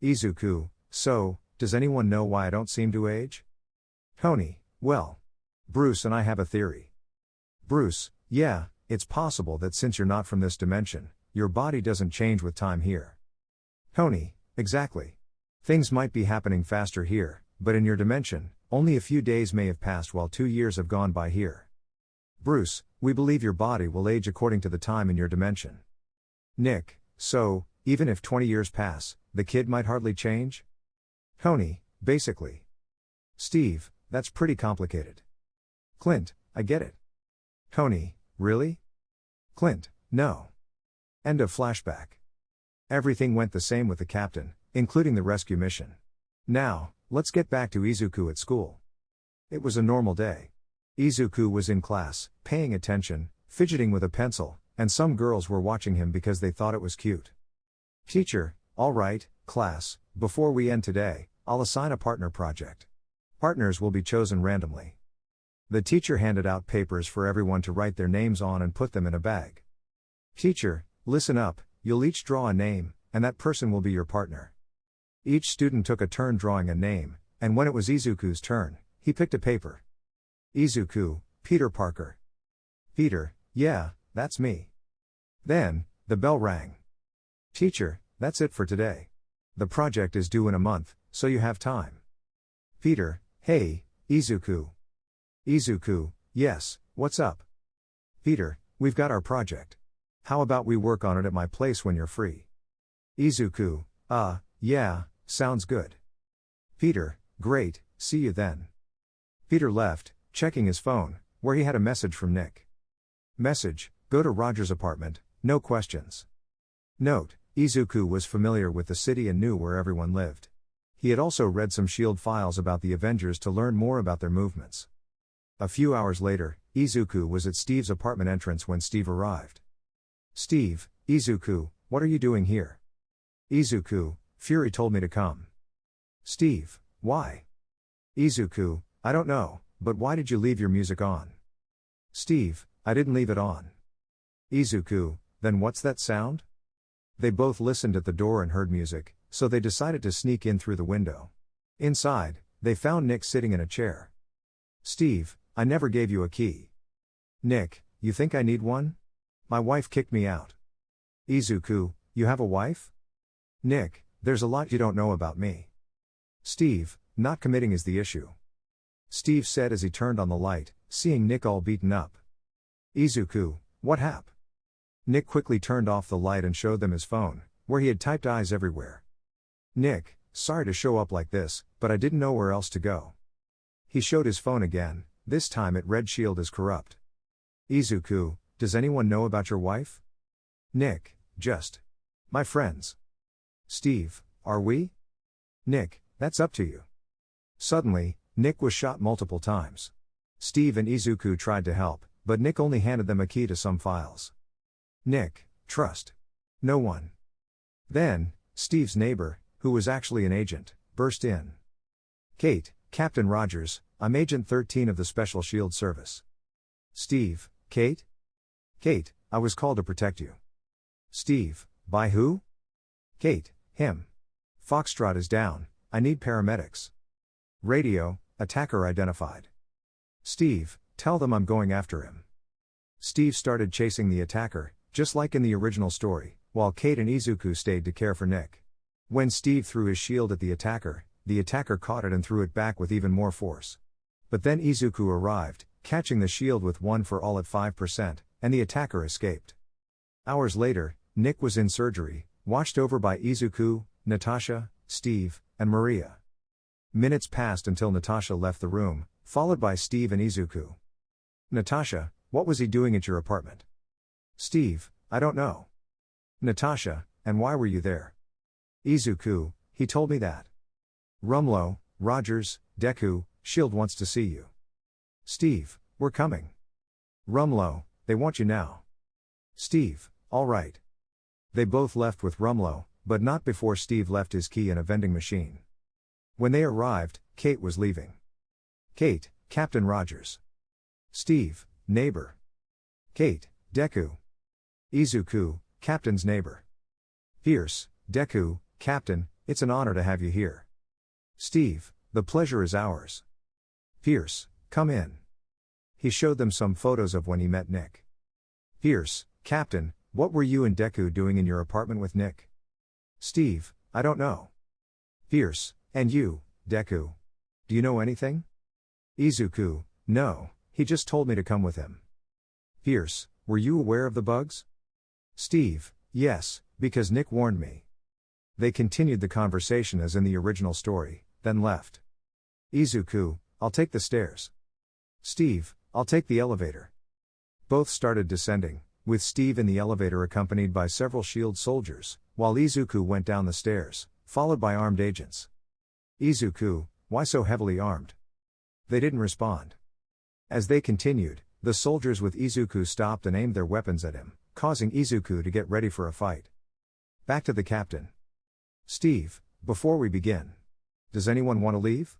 Izuku, so, does anyone know why I don't seem to age? Tony, well. Bruce and I have a theory. Bruce, yeah, it's possible that since you're not from this dimension, your body doesn't change with time here. Tony, exactly. Things might be happening faster here, but in your dimension, only a few days may have passed while 2 years have gone by here. Bruce, we believe your body will age according to the time in your dimension. Nick, so, even if 20 years pass, the kid might hardly change? Tony, basically. Steve, that's pretty complicated. Clint, I get it. Tony, really? Clint, no. End of flashback. Everything went the same with the captain, including the rescue mission. Now, let's get back to Izuku at school. It was a normal day. Izuku was in class, paying attention, fidgeting with a pencil, and some girls were watching him because they thought it was cute. Teacher, all right, class, before we end today, I'll assign a partner project. Partners will be chosen randomly. The teacher handed out papers for everyone to write their names on and put them in a bag. Teacher, listen up, you'll each draw a name, and that person will be your partner. Each student took a turn drawing a name, and when it was Izuku's turn, he picked a paper. Izuku, Peter Parker. Peter, yeah, that's me. Then, the bell rang. Teacher, that's it for today. The project is due in a month, so you have time. Peter, hey, Izuku. Izuku, yes, what's up? Peter, we've got our project. How about we work on it at my place when you're free? Izuku, yeah, sounds good. Peter, great, see you then. Peter left, checking his phone, where he had a message from Nick. Message, go to Roger's apartment, no questions. Note, Izuku was familiar with the city and knew where everyone lived. He had also read some SHIELD files about the Avengers to learn more about their movements. A few hours later, Izuku was at Steve's apartment entrance when Steve arrived. Steve, Izuku, what are you doing here? Izuku, Fury told me to come. Steve, why? Izuku, I don't know, but why did you leave your music on? Steve, I didn't leave it on. Izuku, then what's that sound? They both listened at the door and heard music, so they decided to sneak in through the window. Inside, they found Nick sitting in a chair. Steve, I never gave you a key. Nick, you think I need one? My wife kicked me out. Izuku, you have a wife? Nick, there's a lot you don't know about me. Steve, not committing is the issue. Steve said as he turned on the light, seeing Nick all beaten up. Izuku, what hap? Nick quickly turned off the light and showed them his phone, where he had typed eyes everywhere. Nick, sorry to show up like this, but I didn't know where else to go. He showed his phone again, this time it read SHIELD is corrupt. Izuku, does anyone know about your wife? Nick, just my friends. Steve, are we? Nick, that's up to you. Suddenly, Nick was shot multiple times. Steve and Izuku tried to help, but Nick only handed them a key to some files. Nick, trust no one. Then, Steve's neighbor, who was actually an agent, burst in. Kate, Captain Rogers, I'm Agent 13 of the Special SHIELD Service. Steve, Kate? Kate, I was called to protect you. Steve, by who? Kate, him. Foxtrot is down, I need paramedics. Radio, attacker identified. Steve, tell them I'm going after him. Steve started chasing the attacker, just like in the original story, while Kate and Izuku stayed to care for Nick. When Steve threw his shield at the attacker caught it and threw it back with even more force. But then Izuku arrived, catching the shield with one for all at 5%, and the attacker escaped. Hours later, Nick was in surgery, watched over by Izuku, Natasha, Steve, and Maria. Minutes passed until Natasha left the room, followed by Steve and Izuku. Natasha, what was he doing at your apartment? Steve, I don't know. Natasha, and why were you there? Izuku, he told me that. Rumlow, Rogers, Deku, Shield wants to see you. Steve, we're coming. Rumlow, they want you now. Steve, all right. They both left with Rumlow, but not before Steve left his key in a vending machine. When they arrived, Kate was leaving. Kate, Captain Rogers. Steve, neighbor. Kate, Deku. Izuku, Captain's neighbor. Pierce, Deku, Captain, it's an honor to have you here. Steve, the pleasure is ours. Pierce, come in. He showed them some photos of when he met Nick. Pierce, Captain, what were you and Deku doing in your apartment with Nick? Steve, I don't know. Pierce, and you, Deku. Do you know anything? Izuku, no, he just told me to come with him. Pierce, were you aware of the bugs? Steve, yes, because Nick warned me. They continued the conversation as in the original story, then left. Izuku, I'll take the stairs. Steve, I'll take the elevator. Both started descending, with Steve in the elevator accompanied by several SHIELD soldiers, while Izuku went down the stairs, followed by armed agents. Izuku, why so heavily armed? They didn't respond. As they continued, the soldiers with Izuku stopped and aimed their weapons at him, causing Izuku to get ready for a fight. Back to the captain. Steve, before we begin, does anyone want to leave?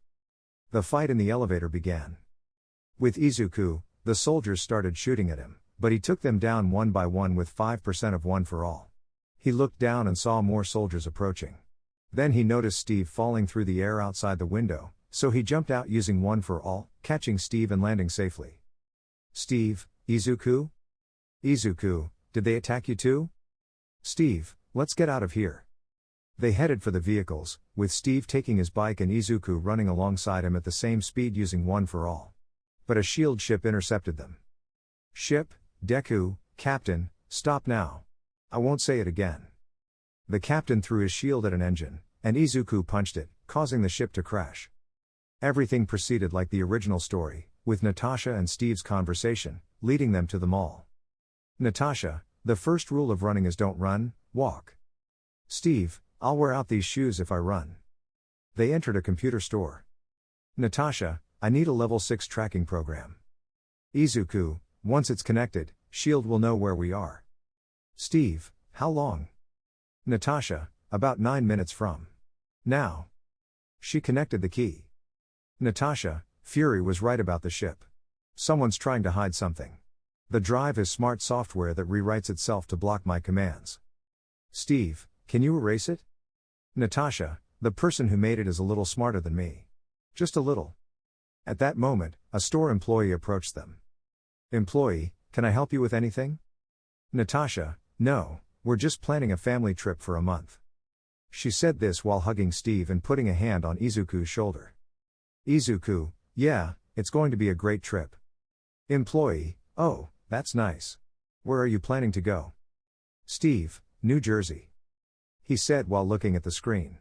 The fight in the elevator began. With Izuku, the soldiers started shooting at him, but he took them down one by one with 5% of one for all. He looked down and saw more soldiers approaching. Then he noticed Steve falling through the air outside the window, so he jumped out using one for all, catching Steve and landing safely. Steve, Izuku? Izuku, did they attack you too? Steve, let's get out of here. They headed for the vehicles, with Steve taking his bike and Izuku running alongside him at the same speed using one for all. But a SHIELD ship intercepted them. Ship, Deku, Captain, stop now. I won't say it again. The captain threw his shield at an engine, and Izuku punched it, causing the ship to crash. Everything proceeded like the original story, with Natasha and Steve's conversation, leading them to the mall. Natasha, the first rule of running is don't run, walk. Steve, I'll wear out these shoes if I run. They entered a computer store. Natasha, I need a level 6 tracking program. Izuku, once it's connected, SHIELD will know where we are. Steve, how long? Natasha, about 9 minutes from now. She connected the key. Natasha, Fury was right about the ship. Someone's trying to hide something. The drive is smart software that rewrites itself to block my commands. Steve, can you erase it? Natasha, the person who made it is a little smarter than me. Just a little. At that moment, a store employee approached them. Employee, can I help you with anything? Natasha, no, we're just planning a family trip for a month. She said this while hugging Steve and putting a hand on Izuku's shoulder. Izuku, yeah, it's going to be a great trip. Employee, oh, that's nice. Where are you planning to go? Steve, New Jersey. He said while looking at the screen.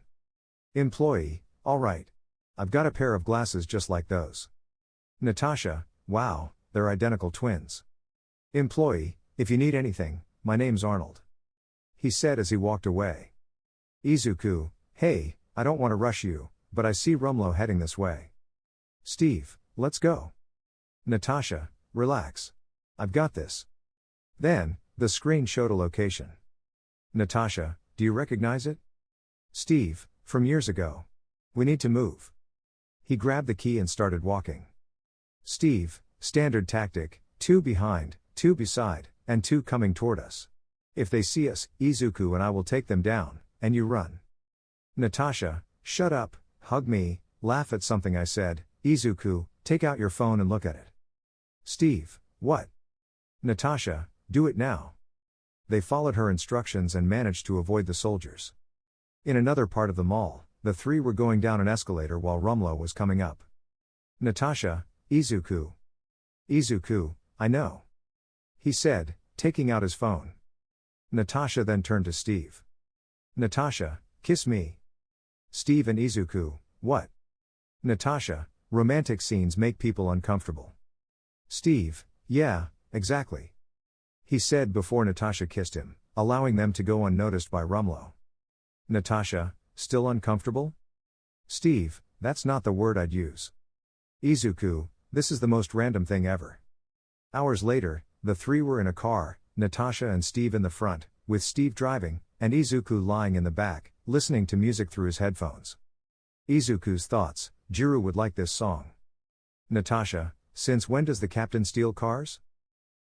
Employee, all right. I've got a pair of glasses just like those. Natasha, wow, they're identical twins. Employee, if you need anything, my name's Arnold. He said as he walked away. Izuku, hey, I don't want to rush you, but I see Rumlow heading this way. Steve, let's go. Natasha, relax. I've got this. Then, the screen showed a location. Natasha, do you recognize it? Steve, from years ago. We need to move. He grabbed the key and started walking. Steve, standard tactic, 2 behind, 2 beside, and 2 coming toward us. If they see us, Izuku and I will take them down, and you run. Natasha, shut up, hug me, laugh at something I said. Izuku, take out your phone and look at it. Steve, what? Natasha, do it now. They followed her instructions and managed to avoid the soldiers. In another part of the mall, the 3 were going down an escalator while Rumlow was coming up. Natasha, Izuku. Izuku, I know. He said, taking out his phone. Natasha then turned to Steve. Natasha, kiss me. Steve and Izuku, what? Natasha, romantic scenes make people uncomfortable. Steve, yeah, exactly. He said before Natasha kissed him, allowing them to go unnoticed by Rumlow. Natasha, still uncomfortable? Steve, that's not the word I'd use. Izuku, this is the most random thing ever. Hours later, the three were in a car, Natasha and Steve in the front, with Steve driving, and Izuku lying in the back, listening to music through his headphones. Izuku's thoughts, Jiru would like this song. Natasha, since when does the captain steal cars?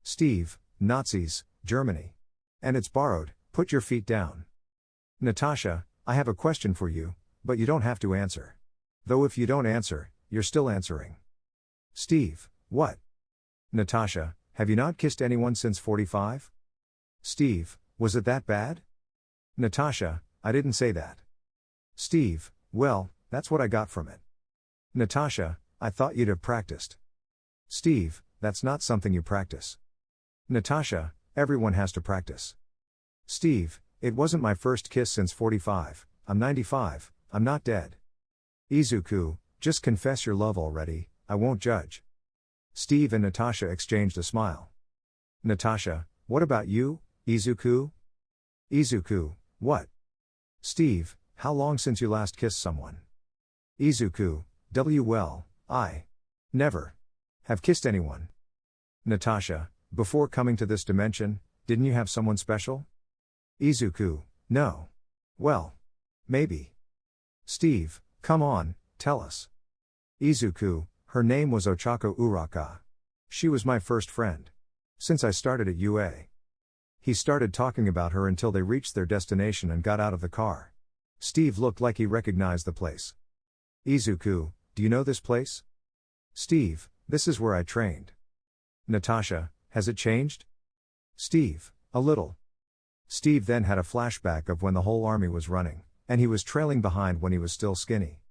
Steve, Nazis, Germany. And it's borrowed, put your feet down. Natasha, I have a question for you, but you don't have to answer. Though if you don't answer, you're still answering. Steve, what? Natasha, have you not kissed anyone since 45? Steve, was it that bad? Natasha, I didn't say that. Steve, well, that's what I got from it. Natasha, I thought you'd have practiced. Steve, that's not something you practice. Natasha, everyone has to practice. Steve, it wasn't my first kiss since 45, I'm 95, I'm not dead. Izuku, just confess your love already, I won't judge. Steve and Natasha exchanged a smile. Natasha, what about you, Izuku? Izuku, what? Steve, how long since you last kissed someone? Izuku, well, I never have kissed anyone. Natasha, before coming to this dimension, didn't you have someone special? Izuku, no. Well, maybe. Steve, come on, tell us. Izuku, her name was Ochako Uraka. She was my first friend. Since I started at UA. He started talking about her until they reached their destination and got out of the car. Steve looked like he recognized the place. Izuku, do you know this place? Steve, this is where I trained. Natasha, has it changed? Steve, a little. Steve then had a flashback of when the whole army was running, and he was trailing behind when he was still skinny.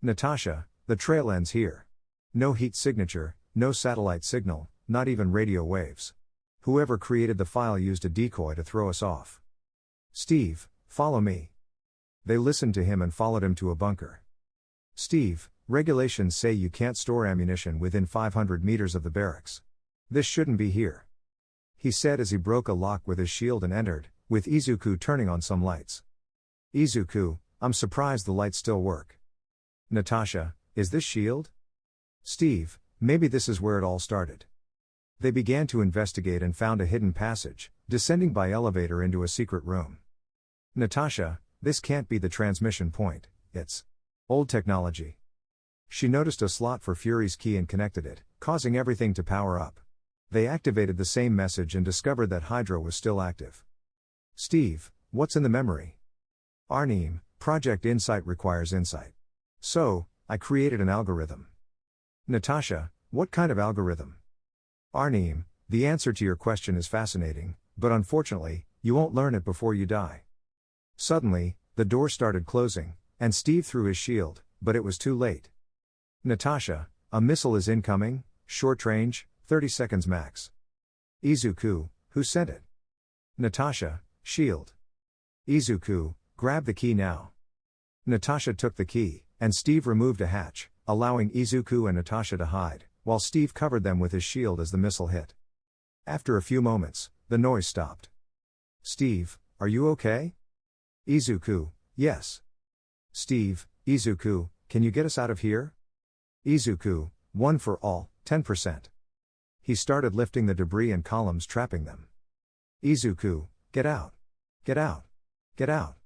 Natasha, the trail ends here. No heat signature, no satellite signal, not even radio waves. Whoever created the file used a decoy to throw us off. Steve, follow me. They listened to him and followed him to a bunker. Steve, regulations say you can't store ammunition within 500 meters of the barracks. This shouldn't be here. He said as he broke a lock with his shield and entered, with Izuku turning on some lights. Izuku, I'm surprised the lights still work. Natasha, is this shield? Steve, maybe this is where it all started. They began to investigate and found a hidden passage, descending by elevator into a secret room. Natasha, this can't be the transmission point, it's old technology. She noticed a slot for Fury's key and connected it, causing everything to power up. They activated the same message and discovered that Hydra was still active. Steve, what's in the memory? Arnim, Project Insight requires insight. So, I created an algorithm. Natasha, what kind of algorithm? Arnim, the answer to your question is fascinating, but unfortunately, you won't learn it before you die. Suddenly, the door started closing, and Steve threw his shield, but it was too late. Natasha, a missile is incoming, short range, 30 seconds max. Izuku, who sent it? Natasha, shield. Izuku, grab the key now. Natasha took the key, and Steve removed a hatch, allowing Izuku and Natasha to hide, while Steve covered them with his shield as the missile hit. After a few moments, the noise stopped. Steve, are you okay? Izuku, yes. Steve, Izuku, can you get us out of here? Izuku, one for all, 10%. He started lifting the debris and columns trapping them. Izuku, get out. Get out. Get out.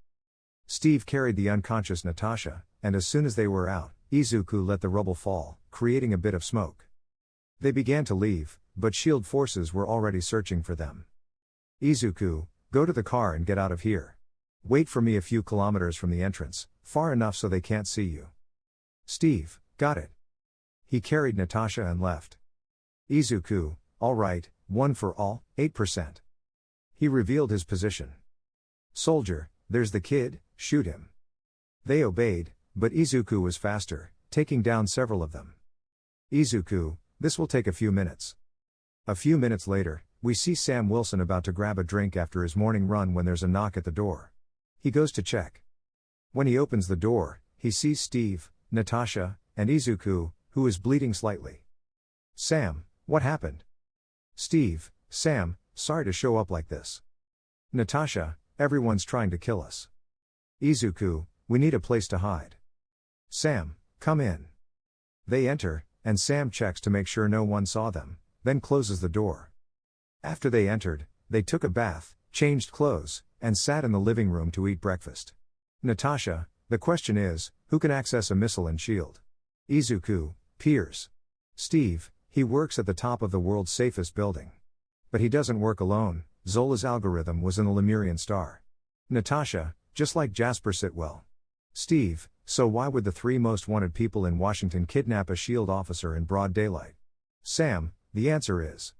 Steve carried the unconscious Natasha, and as soon as they were out, Izuku let the rubble fall, creating a bit of smoke. They began to leave, but shield forces were already searching for them. Izuku, go to the car and get out of here. Wait for me a few kilometers from the entrance, far enough so they can't see you. Steve, got it. He carried Natasha and left. Izuku, all right, one for all, 8%. He revealed his position. Soldier, there's the kid, shoot him. They obeyed, but Izuku was faster, taking down several of them. Izuku, This will take a few minutes. A few minutes later, we see Sam Wilson about to grab a drink after his morning run when there's a knock at the door. He goes to check. When he opens the door, he sees Steve, Natasha, and Izuku, who is bleeding slightly. Sam, what happened? Steve, Sam, sorry to show up like this. Natasha, everyone's trying to kill us. Izuku, we need a place to hide. Sam, come in. They enter, and Sam checks to make sure no one saw them, then closes the door. After they entered, they took a bath, changed clothes, and sat in the living room to eat breakfast. Natasha, the question is, who can access a missile and shield? Izuku, Piers. Steve, he works at the top of the world's safest building. But he doesn't work alone, Zola's algorithm was in the Lemurian star. Natasha, just like Jasper Sitwell. Steve, so why would the three most wanted people in Washington kidnap a SHIELD officer in broad daylight? Sam, the answer is,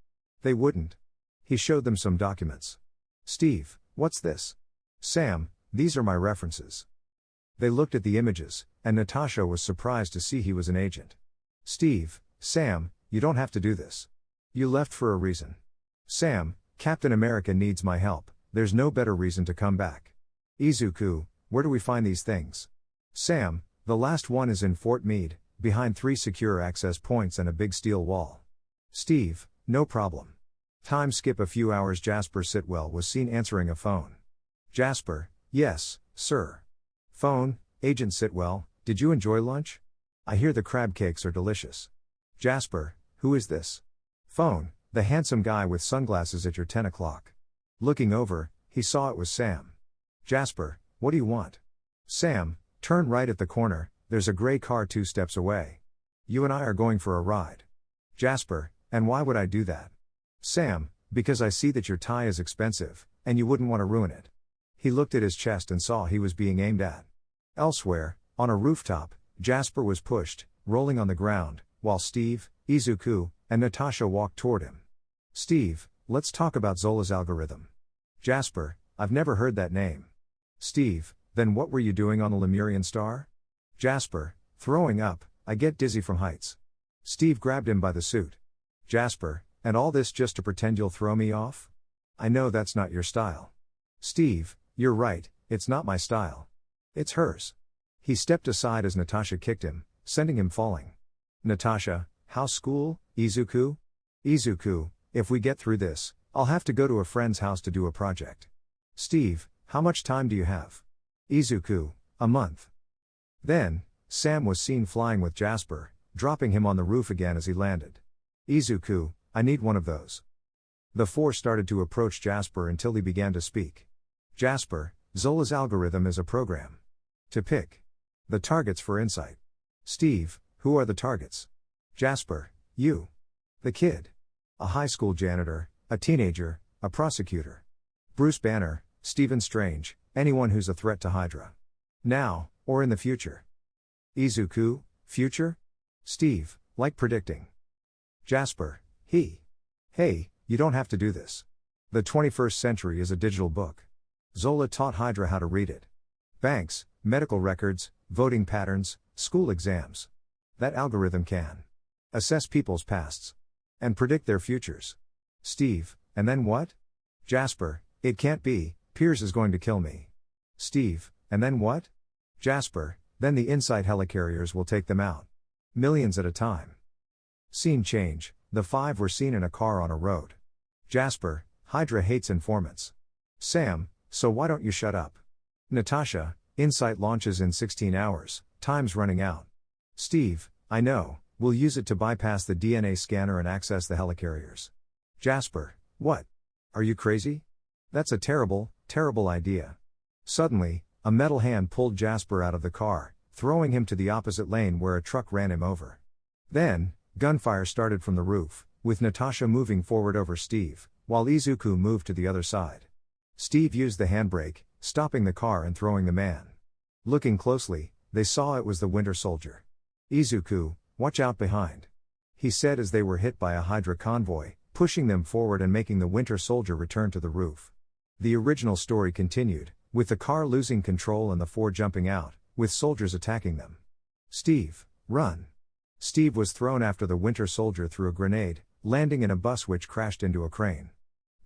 they wouldn't. He showed them some documents. Steve, what's this? Sam, these are my references. They looked at the images, and Natasha was surprised to see he was an agent. Steve, Sam, you don't have to do this. You left for a reason. Sam, Captain America needs my help, there's no better reason to come back. Izuku, where do we find these things? Sam, the last one is in Fort Meade, behind 3 secure access points and a big steel wall. Steve, no problem. Time skip a few hours. Jasper Sitwell was seen answering a phone. Jasper, yes, sir. Phone, Agent Sitwell, did you enjoy lunch? I hear the crab cakes are delicious. Jasper, who is this? Phone, the handsome guy with sunglasses at your 10 o'clock. Looking over, he saw it was Sam. Jasper, what do you want? Sam, turn right at the corner, there's a gray car 2 steps away. You and I are going for a ride. Jasper, and why would I do that? Sam, because I see that your tie is expensive, and you wouldn't want to ruin it. He looked at his chest and saw he was being aimed at. Elsewhere, on a rooftop, Jasper was pushed, rolling on the ground, while Steve, Izuku, and Natasha walked toward him. Steve, let's talk about Zola's algorithm. Jasper, I've never heard that name. Steve, then what were you doing on the Lemurian star? Jasper, throwing up, I get dizzy from heights. Steve grabbed him by the suit. Jasper, and all this just to pretend you'll throw me off? I know that's not your style. Steve, you're right, it's not my style. It's hers. He stepped aside as Natasha kicked him, sending him falling. Natasha, how's school, Izuku? Izuku, if we get through this, I'll have to go to a friend's house to do a project. Steve, how much time do you have? Izuku, a month. Then, Sam was seen flying with Jasper, dropping him on the roof again as he landed. Izuku, I need one of those. The 4 started to approach Jasper until he began to speak. Jasper, Zola's algorithm is a program to pick the targets for insight. Steve, who are the targets? Jasper, you. The kid. A high school janitor, a teenager, a prosecutor. Bruce Banner, Stephen Strange, anyone who's a threat to Hydra. Now, or in the future. Izuku, future? Steve, like predicting. Jasper, he. Hey, you don't have to do this. The 21st century is a digital book. Zola taught Hydra how to read it. Banks, medical records, voting patterns, school exams. That algorithm can assess people's pasts and predict their futures. Steve, and then what? Jasper, it can't be, Piers is going to kill me. Steve, and then what? Jasper, then the Insight helicarriers will take them out. Millions at a time. Scene change, the 5 were seen in a car on a road. Jasper, Hydra hates informants. Sam, so why don't you shut up? Natasha, Insight launches in 16 hours, time's running out. Steve, I know, we'll use it to bypass the DNA scanner and access the helicarriers. Jasper, what? Are you crazy? That's a terrible, terrible idea. Suddenly, a metal hand pulled Jasper out of the car, throwing him to the opposite lane where a truck ran him over. Then, gunfire started from the roof, with Natasha moving forward over Steve, while Izuku moved to the other side. Steve used the handbrake, stopping the car and throwing the man. Looking closely, they saw it was the Winter Soldier. Izuku, watch out behind. He said as they were hit by a Hydra convoy, pushing them forward and making the Winter Soldier return to the roof. The original story continued, with the car losing control and the 4 jumping out, with soldiers attacking them. Steve, run. Steve was thrown after the Winter Soldier through a grenade, landing in a bus which crashed into a crane.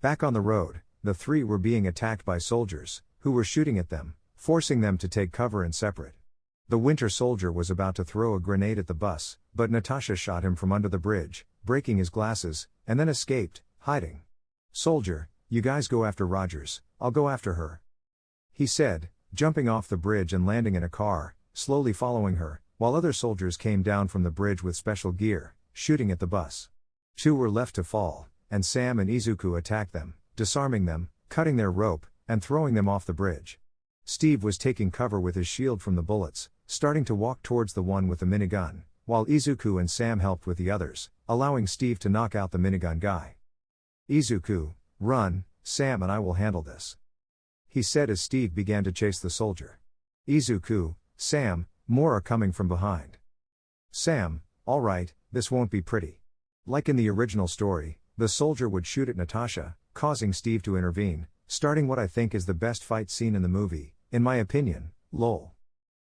Back on the road, the three were being attacked by soldiers, who were shooting at them, forcing them to take cover and separate. The Winter Soldier was about to throw a grenade at the bus, but Natasha shot him from under the bridge, breaking his glasses, and then escaped, hiding. "Soldier, you guys go after Rogers, I'll go after her," he said, jumping off the bridge and landing in a car, slowly following her, while other soldiers came down from the bridge with special gear, shooting at the bus. Two were left to fall, and Sam and Izuku attacked them, disarming them, cutting their rope, and throwing them off the bridge. Steve was taking cover with his shield from the bullets, starting to walk towards the one with the minigun, while Izuku and Sam helped with the others, allowing Steve to knock out the minigun guy. "Izuku, run, Sam and I will handle this," he said as Steve began to chase the soldier. "Izuku, Sam, more are coming from behind." Sam, "All right, this won't be pretty." Like in the original story, the soldier would shoot at Natasha, causing Steve to intervene, starting what I think is the best fight scene in the movie, in my opinion, lol.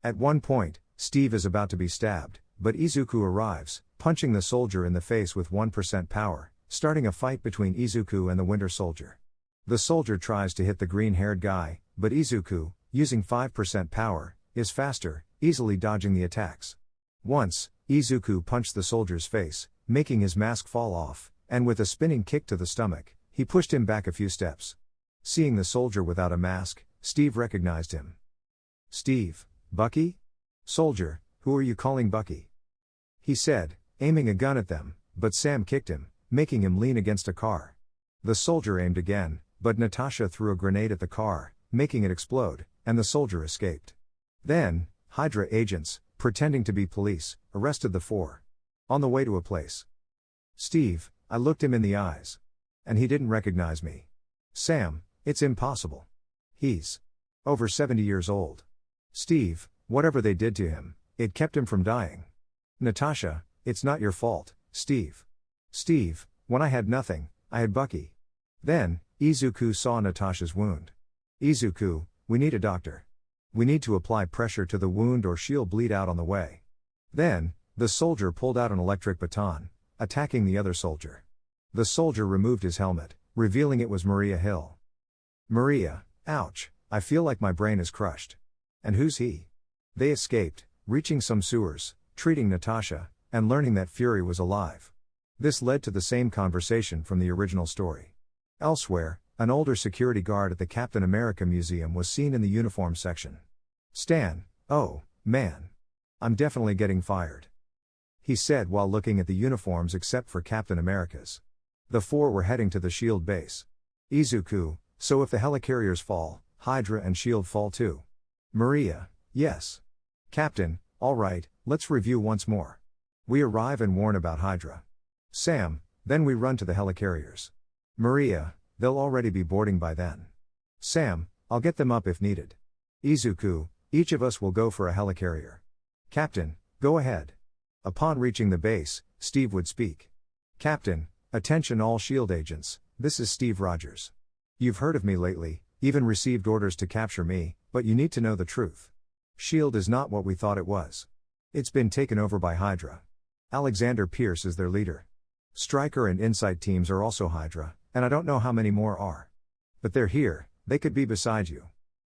At one point, Steve is about to be stabbed, but Izuku arrives, punching the soldier in the face with 1% power, starting a fight between Izuku and the Winter Soldier. The soldier tries to hit the green-haired guy, but Izuku, using 5% power, is faster, easily dodging the attacks. Once, Izuku punched the soldier's face, making his mask fall off, and with a spinning kick to the stomach, he pushed him back a few steps. Seeing the soldier without a mask, Steve recognized him. "Steve, Bucky? Soldier, who are you calling Bucky?" he said, aiming a gun at them, but Sam kicked him, making him lean against a car. The soldier aimed again, but Natasha threw a grenade at the car, making it explode, and the soldier escaped. Then, Hydra agents, pretending to be police, arrested the four. On the way to a place. "Steve, I looked him in the eyes. And he didn't recognize me." "Sam, it's impossible. He's over 70 years old." "Steve, whatever they did to him, it kept him from dying." "Natasha, it's not your fault, Steve." "Steve, when I had nothing, I had Bucky." Then, Izuku saw Natasha's wound. "Izuku, we need a doctor. We need to apply pressure to the wound or she'll bleed out on the way." Then, the soldier pulled out an electric baton, attacking the other soldier. The soldier removed his helmet, revealing it was Maria Hill. "Maria, ouch, I feel like my brain is crushed." "And who's he?" They escaped, reaching some sewers, treating Natasha, and learning that Fury was alive. This led to the same conversation from the original story. Elsewhere, an older security guard at the Captain America Museum was seen in the uniform section. "Stan, oh, man. I'm definitely getting fired," he said while looking at the uniforms except for Captain America's. The four were heading to the SHIELD base. "Izuku, so if the helicarriers fall, Hydra and SHIELD fall too?" "Maria, yes." "Captain, all right, let's review once more. We arrive and warn about Hydra. Sam, then we run to the helicarriers. Maria, they'll already be boarding by then. Sam, I'll get them up if needed. Izuku, each of us will go for a helicarrier. Captain, go ahead." Upon reaching the base, Steve would speak. "Captain, attention all SHIELD agents, this is Steve Rogers. You've heard of me lately, even received orders to capture me, but you need to know the truth. SHIELD is not what we thought it was. It's been taken over by Hydra. Alexander Pierce is their leader. Stryker and Insight teams are also Hydra, and I don't know how many more are. But they're here, they could be beside you.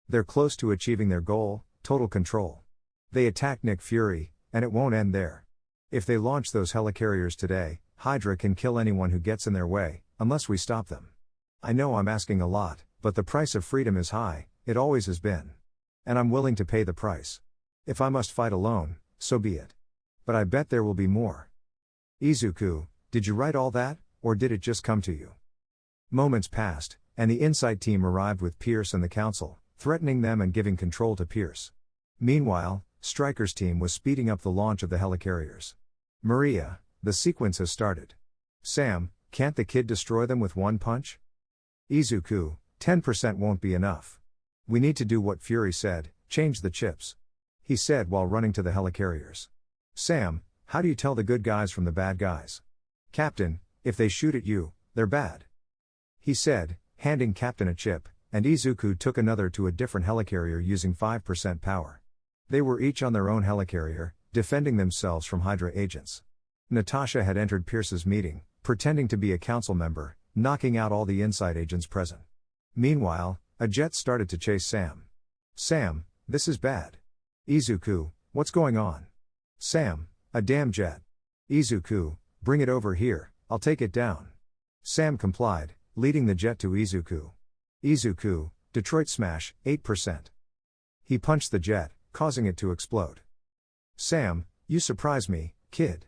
They're close to achieving their goal, total control. They attacked Nick Fury, and it won't end there. If they launch those helicarriers today, Hydra can kill anyone who gets in their way, unless we stop them. I know I'm asking a lot, but the price of freedom is high, it always has been. And I'm willing to pay the price. If I must fight alone, so be it. But I bet there will be more. Izuku, did you write all that, or did it just come to you?" Moments passed, and the Insight team arrived with Pierce and the Council, threatening them and giving control to Pierce. Meanwhile, Stryker's team was speeding up the launch of the helicarriers. "Maria, the sequence has started. Sam, can't the kid destroy them with one punch?" "Izuku, 10% won't be enough. We need to do what Fury said, change the chips," he said while running to the helicarriers. "Sam, how do you tell the good guys from the bad guys?" "Captain, if they shoot at you, they're bad," he said, handing Captain a chip, and Izuku took another to a different helicarrier using 5% power. They were each on their own helicarrier, defending themselves from Hydra agents. Natasha had entered Pierce's meeting, pretending to be a council member, knocking out all the inside agents present. Meanwhile, a jet started to chase Sam. Sam, this is bad. Izuku, what's going on? Sam, a damn jet. Izuku, bring it over here, I'll take it down. Sam complied, leading the jet to Izuku. Izuku, Detroit smash, 8%. He punched the jet, causing it to explode. Sam, you surprise me, kid.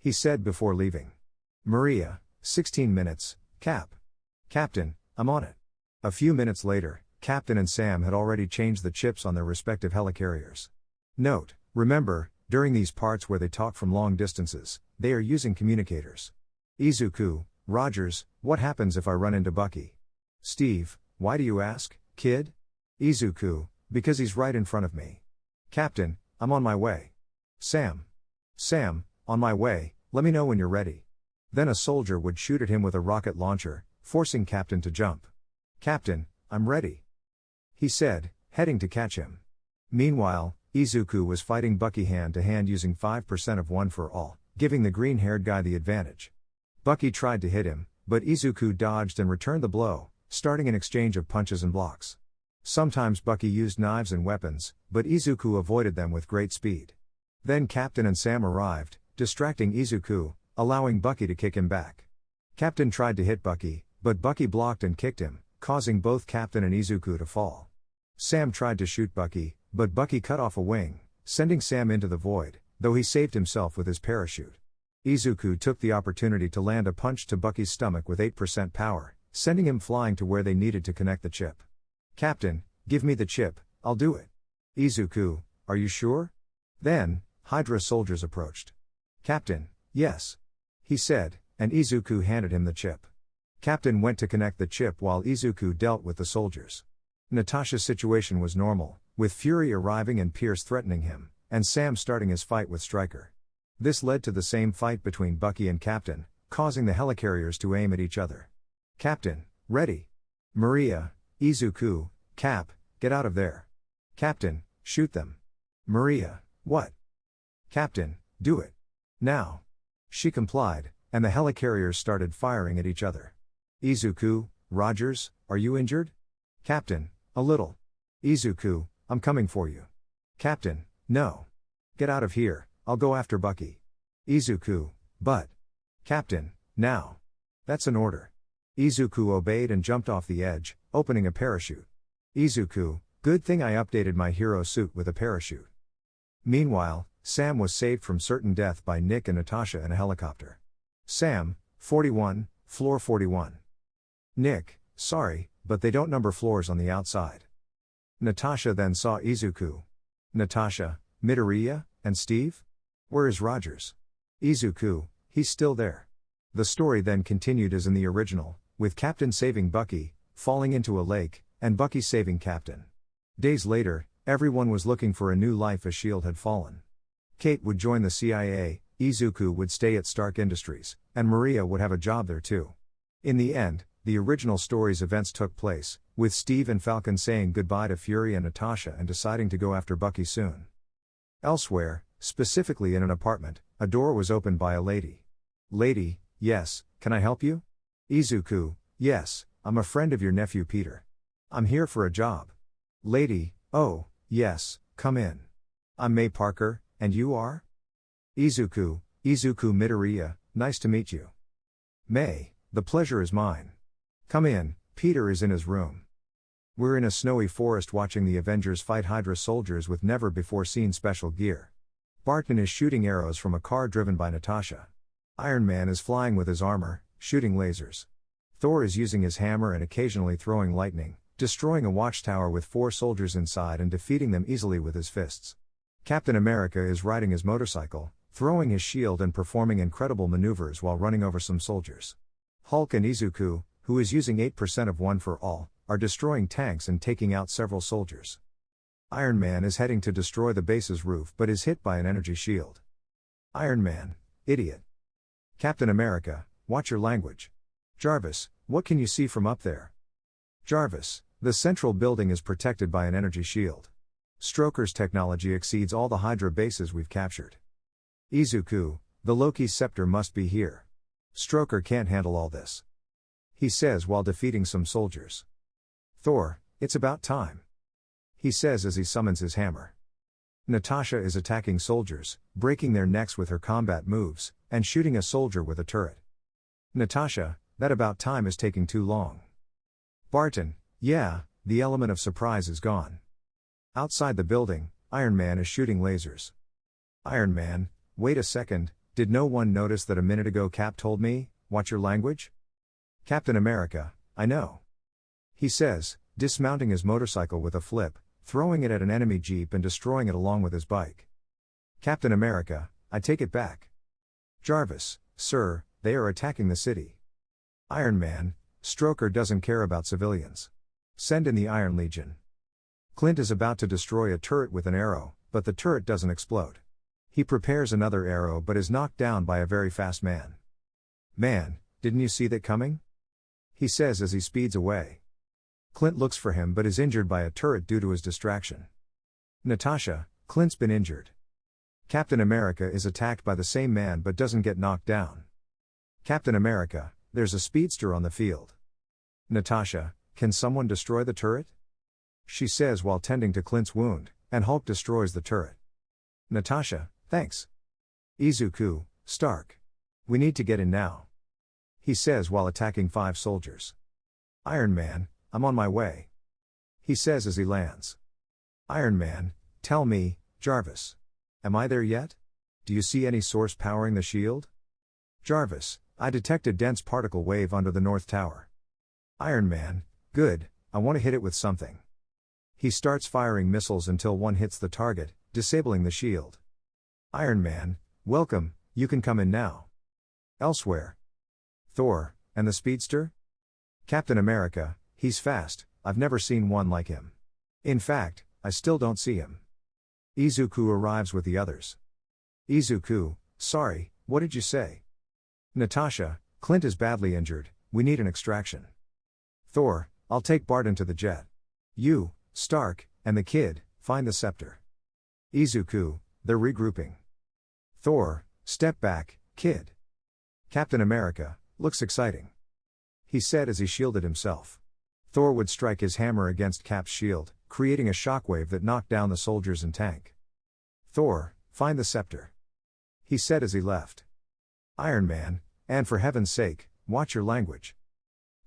He said before leaving. Maria, 16 minutes, Cap. Captain, I'm on it. A few minutes later, Captain and Sam had already changed the chips on their respective helicarriers. Note, remember, during these parts where they talk from long distances, they are using communicators. Izuku, Rogers, what happens if I run into Bucky? Steve, why do you ask, kid? Izuku, because he's right in front of me. Captain, I'm on my way. Sam, on my way, let me know when you're ready. Then a soldier would shoot at him with a rocket launcher, forcing Captain to jump. Captain, I'm ready. He said, heading to catch him. Meanwhile, Izuku was fighting Bucky hand to hand using 5% of One for All, giving the green-haired guy the advantage. Bucky tried to hit him, but Izuku dodged and returned the blow, starting an exchange of punches and blocks. Sometimes Bucky used knives and weapons, but Izuku avoided them with great speed. Then Captain and Sam arrived, distracting Izuku, allowing Bucky to kick him back. Captain tried to hit Bucky, but Bucky blocked and kicked him, causing both Captain and Izuku to fall. Sam tried to shoot Bucky, but Bucky cut off a wing, sending Sam into the void, though he saved himself with his parachute. Izuku took the opportunity to land a punch to Bucky's stomach with 8% power, sending him flying to where they needed to connect the chip. Captain, give me the chip, I'll do it. Izuku, are you sure? Then, Hydra soldiers approached. Captain, yes. He said, and Izuku handed him the chip. Captain went to connect the chip while Izuku dealt with the soldiers. Natasha's situation was normal, with Fury arriving and Pierce threatening him, and Sam starting his fight with Stryker. This led to the same fight between Bucky and Captain, causing the helicarriers to aim at each other. Captain, ready. Maria, Izuku, Cap, get out of there. Captain, shoot them. Maria, what? Captain, do it. Now. She complied, and the helicarriers started firing at each other. Izuku, Rogers, are you injured? Captain, a little. Izuku, I'm coming for you. Captain, no. Get out of here, I'll go after Bucky. Izuku, but. Captain, now. That's an order. Izuku obeyed and jumped off the edge, opening a parachute. Izuku, good thing I updated my hero suit with a parachute. Meanwhile, Sam was saved from certain death by Nick and Natasha in a helicopter. Sam, 41, floor 41. Nick, sorry, but they don't number floors on the outside. Natasha then saw Izuku. Natasha, Midoriya, and Steve? Where is Rogers? Izuku, he's still there. The story then continued as in the original, with Captain saving Bucky, falling into a lake, and Bucky saving Captain. Days later, everyone was looking for a new life as S.H.I.E.L.D. had fallen. Kate would join the CIA, Izuku would stay at Stark Industries, and Maria would have a job there too. In the end, the original story's events took place, with Steve and Falcon saying goodbye to Fury and Natasha and deciding to go after Bucky soon. Elsewhere, specifically in an apartment, a door was opened by a lady. Lady, yes, can I help you? Izuku, yes, I'm a friend of your nephew Peter. I'm here for a job. Lady, oh, yes, come in. I'm May Parker, and you are? Izuku Midoriya, nice to meet you. May, the pleasure is mine. Come in, Peter is in his room. We're in a snowy forest watching the Avengers fight Hydra soldiers with never-before-seen special gear. Barton is shooting arrows from a car driven by Natasha. Iron Man is flying with his armor, shooting lasers. Thor is using his hammer and occasionally throwing lightning, destroying a watchtower with 4 soldiers inside and defeating them easily with his fists. Captain America is riding his motorcycle, throwing his shield and performing incredible maneuvers while running over some soldiers. Hulk and Izuku, who is using 8% of One for All, are destroying tanks and taking out several soldiers. Iron Man is heading to destroy the base's roof but is hit by an energy shield. Iron Man, idiot. Captain America, watch your language. Jarvis, what can you see from up there? Jarvis, the central building is protected by an energy shield. Stroker's technology exceeds all the Hydra bases we've captured. Izuku, the Loki's scepter must be here. Stroker can't handle all this. He says while defeating some soldiers. Thor, it's about time. He says as he summons his hammer. Natasha is attacking soldiers, breaking their necks with her combat moves, and shooting a soldier with a turret. Natasha, that about time is taking too long. Barton, yeah, the element of surprise is gone. Outside the building, Iron Man is shooting lasers. Iron Man, wait a second, did no one notice that a minute ago Cap told me, watch your language? Captain America, I know. He says, dismounting his motorcycle with a flip, throwing it at an enemy jeep and destroying it along with his bike. Captain America, I take it back. Jarvis, sir, they are attacking the city. Iron Man, Stroker doesn't care about civilians. Send in the Iron Legion. Clint is about to destroy a turret with an arrow, but the turret doesn't explode. He prepares another arrow but is knocked down by a very fast man. Man, didn't you see that coming? He says as he speeds away. Clint looks for him but is injured by a turret due to his distraction. Natasha, Clint's been injured. Captain America is attacked by the same man but doesn't get knocked down. Captain America, there's a speedster on the field. Natasha, can someone destroy the turret? She says while tending to Clint's wound, and Hulk destroys the turret. Natasha, thanks. Izuku, Stark. We need to get in now. He says while attacking 5 soldiers. Iron Man, I'm on my way. He says as he lands. Iron Man, tell me, Jarvis. Am I there yet? Do you see any source powering the shield? Jarvis, I detect a dense particle wave under the North Tower. Iron Man, good, I want to hit it with something. He starts firing missiles until one hits the target, disabling the shield. Iron Man, welcome, you can come in now. Elsewhere. Thor, and the speedster? Captain America, he's fast, I've never seen one like him. In fact, I still don't see him. Izuku arrives with the others. Izuku, sorry, what did you say? Natasha, Clint is badly injured, we need an extraction. Thor, I'll take Barton to the jet. You, Stark, and the kid, find the scepter. Izuku, they're regrouping. Thor, step back, kid. Captain America, looks exciting. He said as he shielded himself. Thor would strike his hammer against Cap's shield, creating a shockwave that knocked down the soldiers and tank. Thor, find the scepter. He said as he left. Iron Man, and for heaven's sake, watch your language.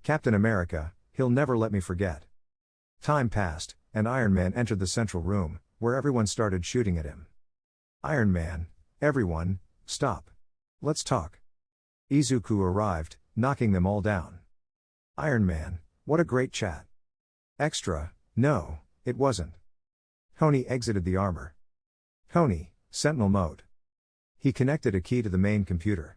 Captain America, he'll never let me forget. Time passed, and Iron Man entered the central room, where everyone started shooting at him. Iron Man, everyone, stop. Let's talk. Izuku arrived, knocking them all down. Iron Man, what a great chat. Extra, no, it wasn't. Tony exited the armor. Tony, Sentinel mode. He connected a key to the main computer.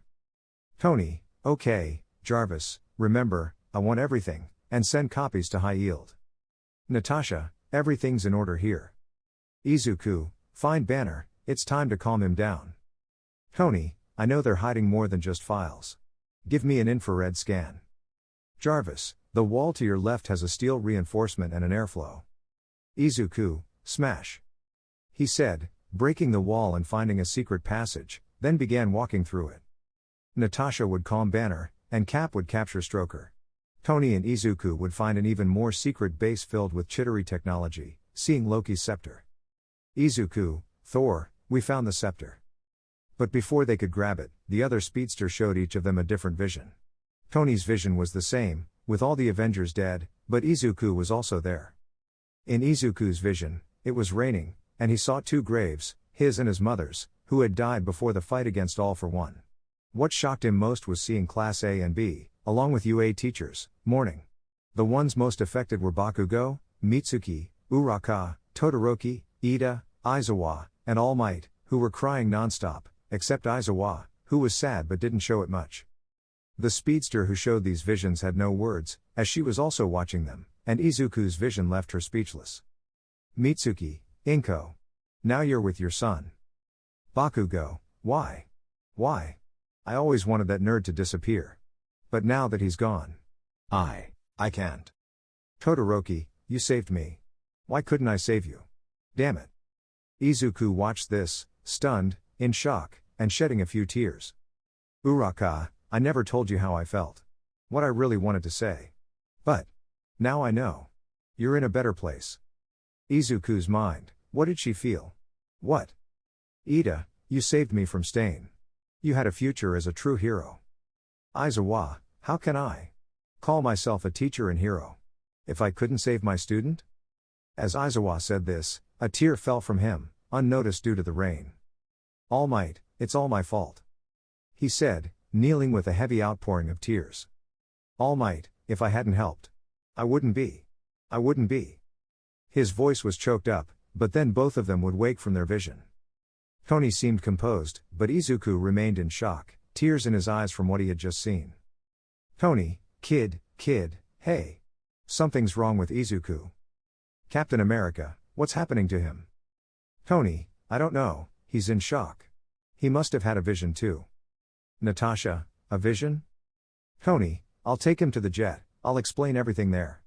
Tony, okay, Jarvis, remember, I want everything, and send copies to high yield. Natasha, everything's in order here. Izuku, find Banner, it's time to calm him down. Tony, I know they're hiding more than just files. Give me an infrared scan. Jarvis, the wall to your left has a steel reinforcement and an airflow. Izuku, smash. He said, breaking the wall and finding a secret passage, then began walking through it. Natasha would calm Banner, and Cap would capture Stroker. Tony and Izuku would find an even more secret base filled with chittery technology, seeing Loki's scepter. Izuku, Thor, we found the scepter. But before they could grab it, the other speedster showed each of them a different vision. Tony's vision was the same, with all the Avengers dead, but Izuku was also there. In Izuku's vision, it was raining, and he saw 2 graves, his and his mother's, who had died before the fight against All for One. What shocked him most was seeing Class A and B, along with UA teachers, mourning. The ones most affected were Bakugo, Mitsuki, Uraka, Todoroki, Ida, Aizawa, and All Might, who were crying nonstop, except Aizawa, who was sad but didn't show it much. The speedster who showed these visions had no words, as she was also watching them, and Izuku's vision left her speechless. Mitsuki, Inko. Now you're with your son. Bakugo, why? Why? I always wanted that nerd to disappear. But now that he's gone. I can't. Todoroki, you saved me. Why couldn't I save you? Damn it. Izuku watched this, stunned, in shock, and shedding a few tears. Uraka, I never told you how I felt. What I really wanted to say. But now I know. You're in a better place. Izuku's mind, what did she feel? What? Ida, you saved me from Stain. You had a future as a true hero. Aizawa, how can I call myself a teacher and hero if I couldn't save my student? As Aizawa said this, a tear fell from him, unnoticed due to the rain. All Might, it's all my fault. He said, kneeling with a heavy outpouring of tears. All Might, if I hadn't helped, I wouldn't be. His voice was choked up, but then both of them would wake from their vision. Tony seemed composed, but Izuku remained in shock, tears in his eyes from what he had just seen. Tony, kid, hey. Something's wrong with Izuku. Captain America, what's happening to him? Tony, I don't know, he's in shock. He must have had a vision too. Natasha, a vision? Tony, I'll take him to the jet, I'll explain everything there.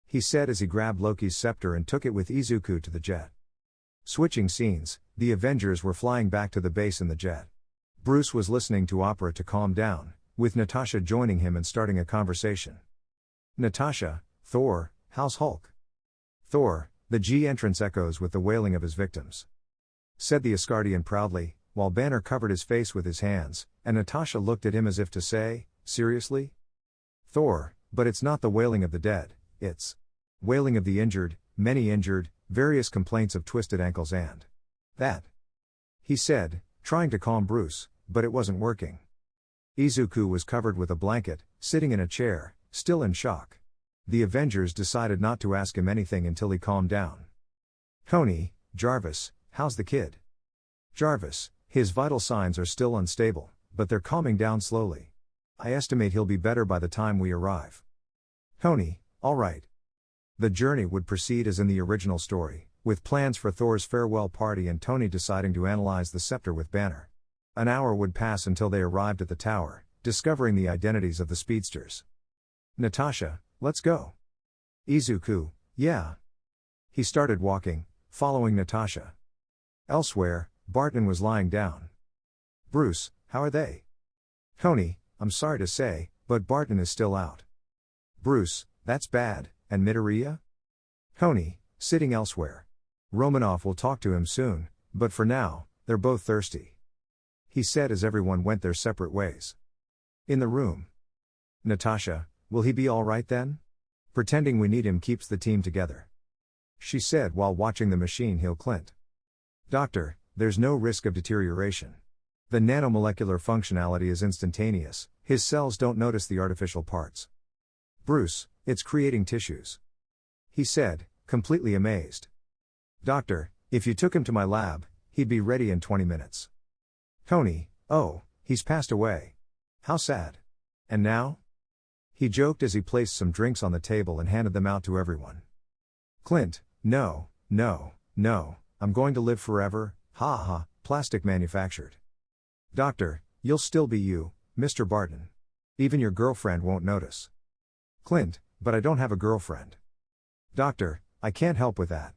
He said as he grabbed Loki's scepter and took it with Izuku to the jet. Switching scenes, the Avengers were flying back to the base in the jet. Bruce was listening to opera to calm down, with Natasha joining him and starting a conversation. Natasha, Thor, how's Hulk? Thor, the G entrance echoes with the wailing of his victims. Said the Asgardian proudly, while Banner covered his face with his hands, and Natasha looked at him as if to say, seriously? Thor, but it's not the wailing of the dead, it's wailing of the injured, many injured, various complaints of twisted ankles and that. He said, trying to calm Bruce, but it wasn't working. Izuku was covered with a blanket, sitting in a chair, still in shock. The Avengers decided not to ask him anything until he calmed down. Tony, Jarvis, how's the kid? Jarvis, his vital signs are still unstable, but they're calming down slowly. I estimate he'll be better by the time we arrive. Tony, all right. The journey would proceed as in the original story, with plans for Thor's farewell party and Tony deciding to analyze the scepter with Banner. An hour would pass until they arrived at the tower, discovering the identities of the speedsters. Natasha, let's go. Izuku, yeah. He started walking, following Natasha. Elsewhere, Barton was lying down. Bruce, how are they? Tony, I'm sorry to say, but Barton is still out. Bruce, that's bad, and Midoriya? Tony, sitting elsewhere. Romanov will talk to him soon, but for now, they're both thirsty. He said as everyone went their separate ways. In the room. Natasha, will he be all right then? Pretending we need him keeps the team together. She said while watching the machine heal Clint. Doctor, there's no risk of deterioration. The nanomolecular functionality is instantaneous, his cells don't notice the artificial parts. Bruce, it's creating tissues. He said, completely amazed. Doctor, if you took him to my lab, he'd be ready in 20 minutes. Tony, oh, he's passed away. How sad. And now? He joked as he placed some drinks on the table and handed them out to everyone. Clint, no, I'm going to live forever, ha ha, plastic manufactured. Doctor, you'll still be you, Mr. Barton. Even your girlfriend won't notice. Clint, but I don't have a girlfriend. Doctor, I can't help with that.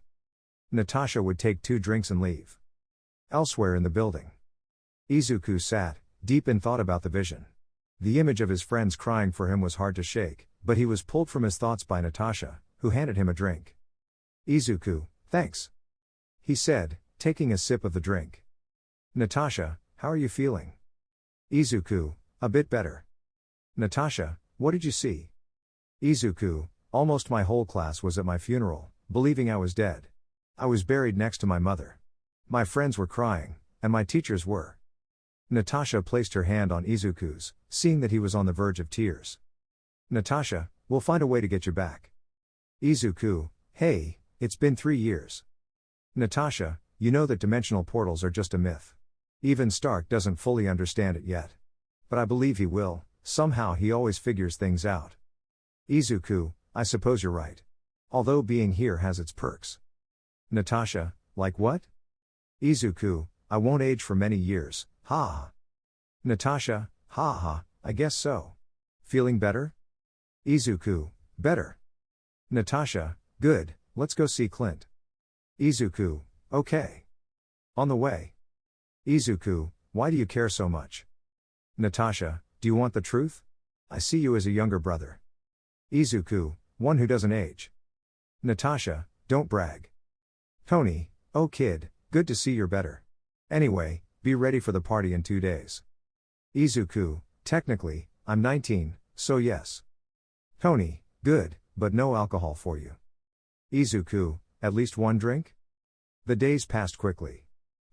Natasha would take 2 drinks and leave. Elsewhere in the building. Izuku sat, deep in thought about the vision. The image of his friends crying for him was hard to shake, but he was pulled from his thoughts by Natasha, who handed him a drink. Izuku, thanks. He said, taking a sip of the drink. Natasha, how are you feeling? Izuku, a bit better. Natasha, what did you see? Izuku, almost my whole class was at my funeral, believing I was dead. I was buried next to my mother. My friends were crying, and my teachers were. Natasha placed her hand on Izuku's, seeing that he was on the verge of tears. Natasha, we'll find a way to get you back. Izuku, hey, it's been 3 years. Natasha, you know that dimensional portals are just a myth. Even Stark doesn't fully understand it yet. But I believe he will, somehow he always figures things out. Izuku, I suppose you're right. Although being here has its perks. Natasha, like what? Izuku, I won't age for many years, ha ha. Natasha, ha ha, I guess so. Feeling better? Izuku, better. Natasha, good, let's go see Clint. Izuku, okay. On the way. Izuku, Why do you care so much? Natasha, do you want the truth? I see you as a younger brother. Izuku, one who doesn't age. Natasha, don't brag. Tony, oh kid, good to see you're better. Anyway, be ready for the party in 2 days. Izuku, technically, I'm 19, so yes. Tony, good, but no alcohol for you. Izuku, at least one drink? The days passed quickly.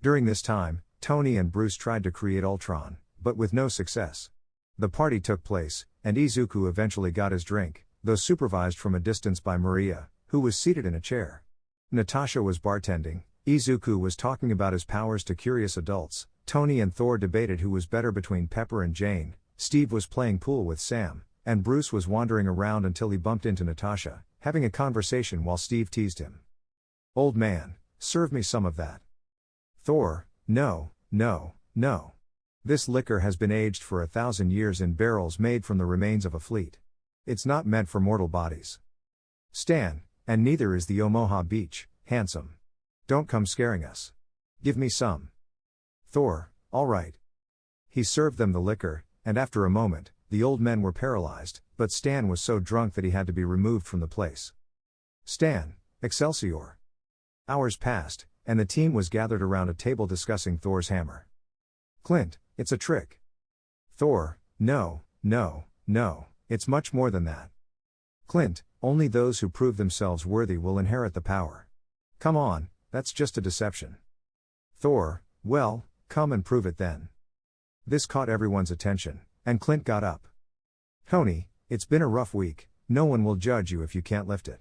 During this time, Tony and Bruce tried to create Ultron, but with no success. The party took place, and Izuku eventually got his drink, though supervised from a distance by Maria, who was seated in a chair. Natasha was bartending, Izuku was talking about his powers to curious adults, Tony and Thor debated who was better between Pepper and Jane, Steve was playing pool with Sam, and Bruce was wandering around until he bumped into Natasha, having a conversation while Steve teased him. Old man, serve me some of that. Thor, no. This liquor has been aged for 1,000 years in barrels made from the remains of a fleet. It's not meant for mortal bodies. Stan, and neither is the Omaha Beach, handsome. Don't come scaring us. Give me some. Thor, all right. He served them the liquor, and after a moment, the old men were paralyzed, but Stan was so drunk that he had to be removed from the place. Stan, Excelsior. Hours passed, and the team was gathered around a table discussing Thor's hammer. Clint, it's a trick. Thor, no, it's much more than that. Clint, only those who prove themselves worthy will inherit the power. Come on, that's just a deception. Thor, well, come and prove it then. This caught everyone's attention, and Clint got up. Tony, it's been a rough week, no one will judge you if you can't lift it.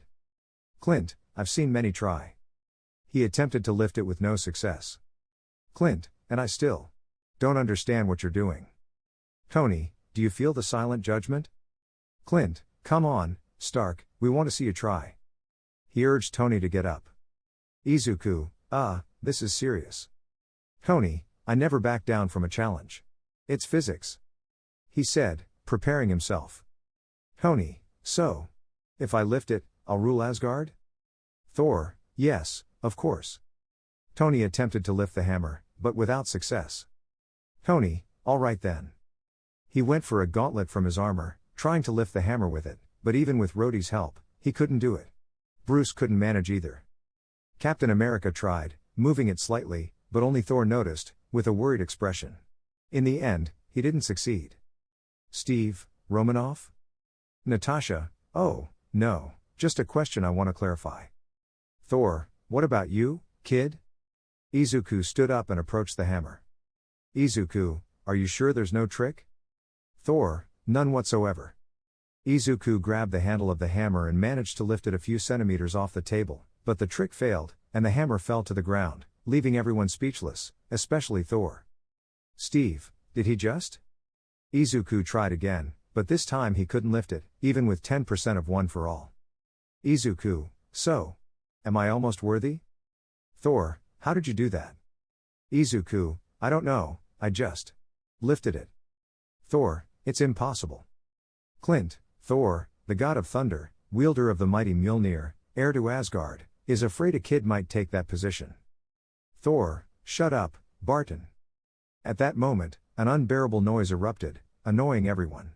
Clint, I've seen many try. He attempted to lift it with no success. Clint, and I still don't understand what you're doing. Tony, do you feel the silent judgment? Clint, come on, Stark, we want to see you try. He urged Tony to get up. Izuku, this is serious. Tony, I never back down from a challenge. It's physics. He said, preparing himself. Tony, so? If I lift it, I'll rule Asgard? Thor, yes, of course. Tony attempted to lift the hammer, but without success. Tony, all right then. He went for a gauntlet from his armor, trying to lift the hammer with it, but even with Rhodey's help, he couldn't do it. Bruce couldn't manage either. Captain America tried, moving it slightly, but only Thor noticed, with a worried expression. In the end, he didn't succeed. Steve, Romanoff? Natasha, oh, no, just a question I want to clarify. Thor, what about you, kid? Izuku stood up and approached the hammer. Izuku, are you sure there's no trick? Thor, none whatsoever. Izuku grabbed the handle of the hammer and managed to lift it a few centimeters off the table, but the trick failed, and the hammer fell to the ground, leaving everyone speechless, especially Thor. Steve, did he just? Izuku tried again, but this time he couldn't lift it, even with 10% of one for all. Izuku, so? Am I almost worthy? Thor, how did you do that? Izuku, I don't know, I just lifted it. Thor, it's impossible. Clint, Thor, the god of thunder, wielder of the mighty Mjolnir, heir to Asgard, is afraid a kid might take that position. Thor, shut up, Barton. At that moment, an unbearable noise erupted, annoying everyone.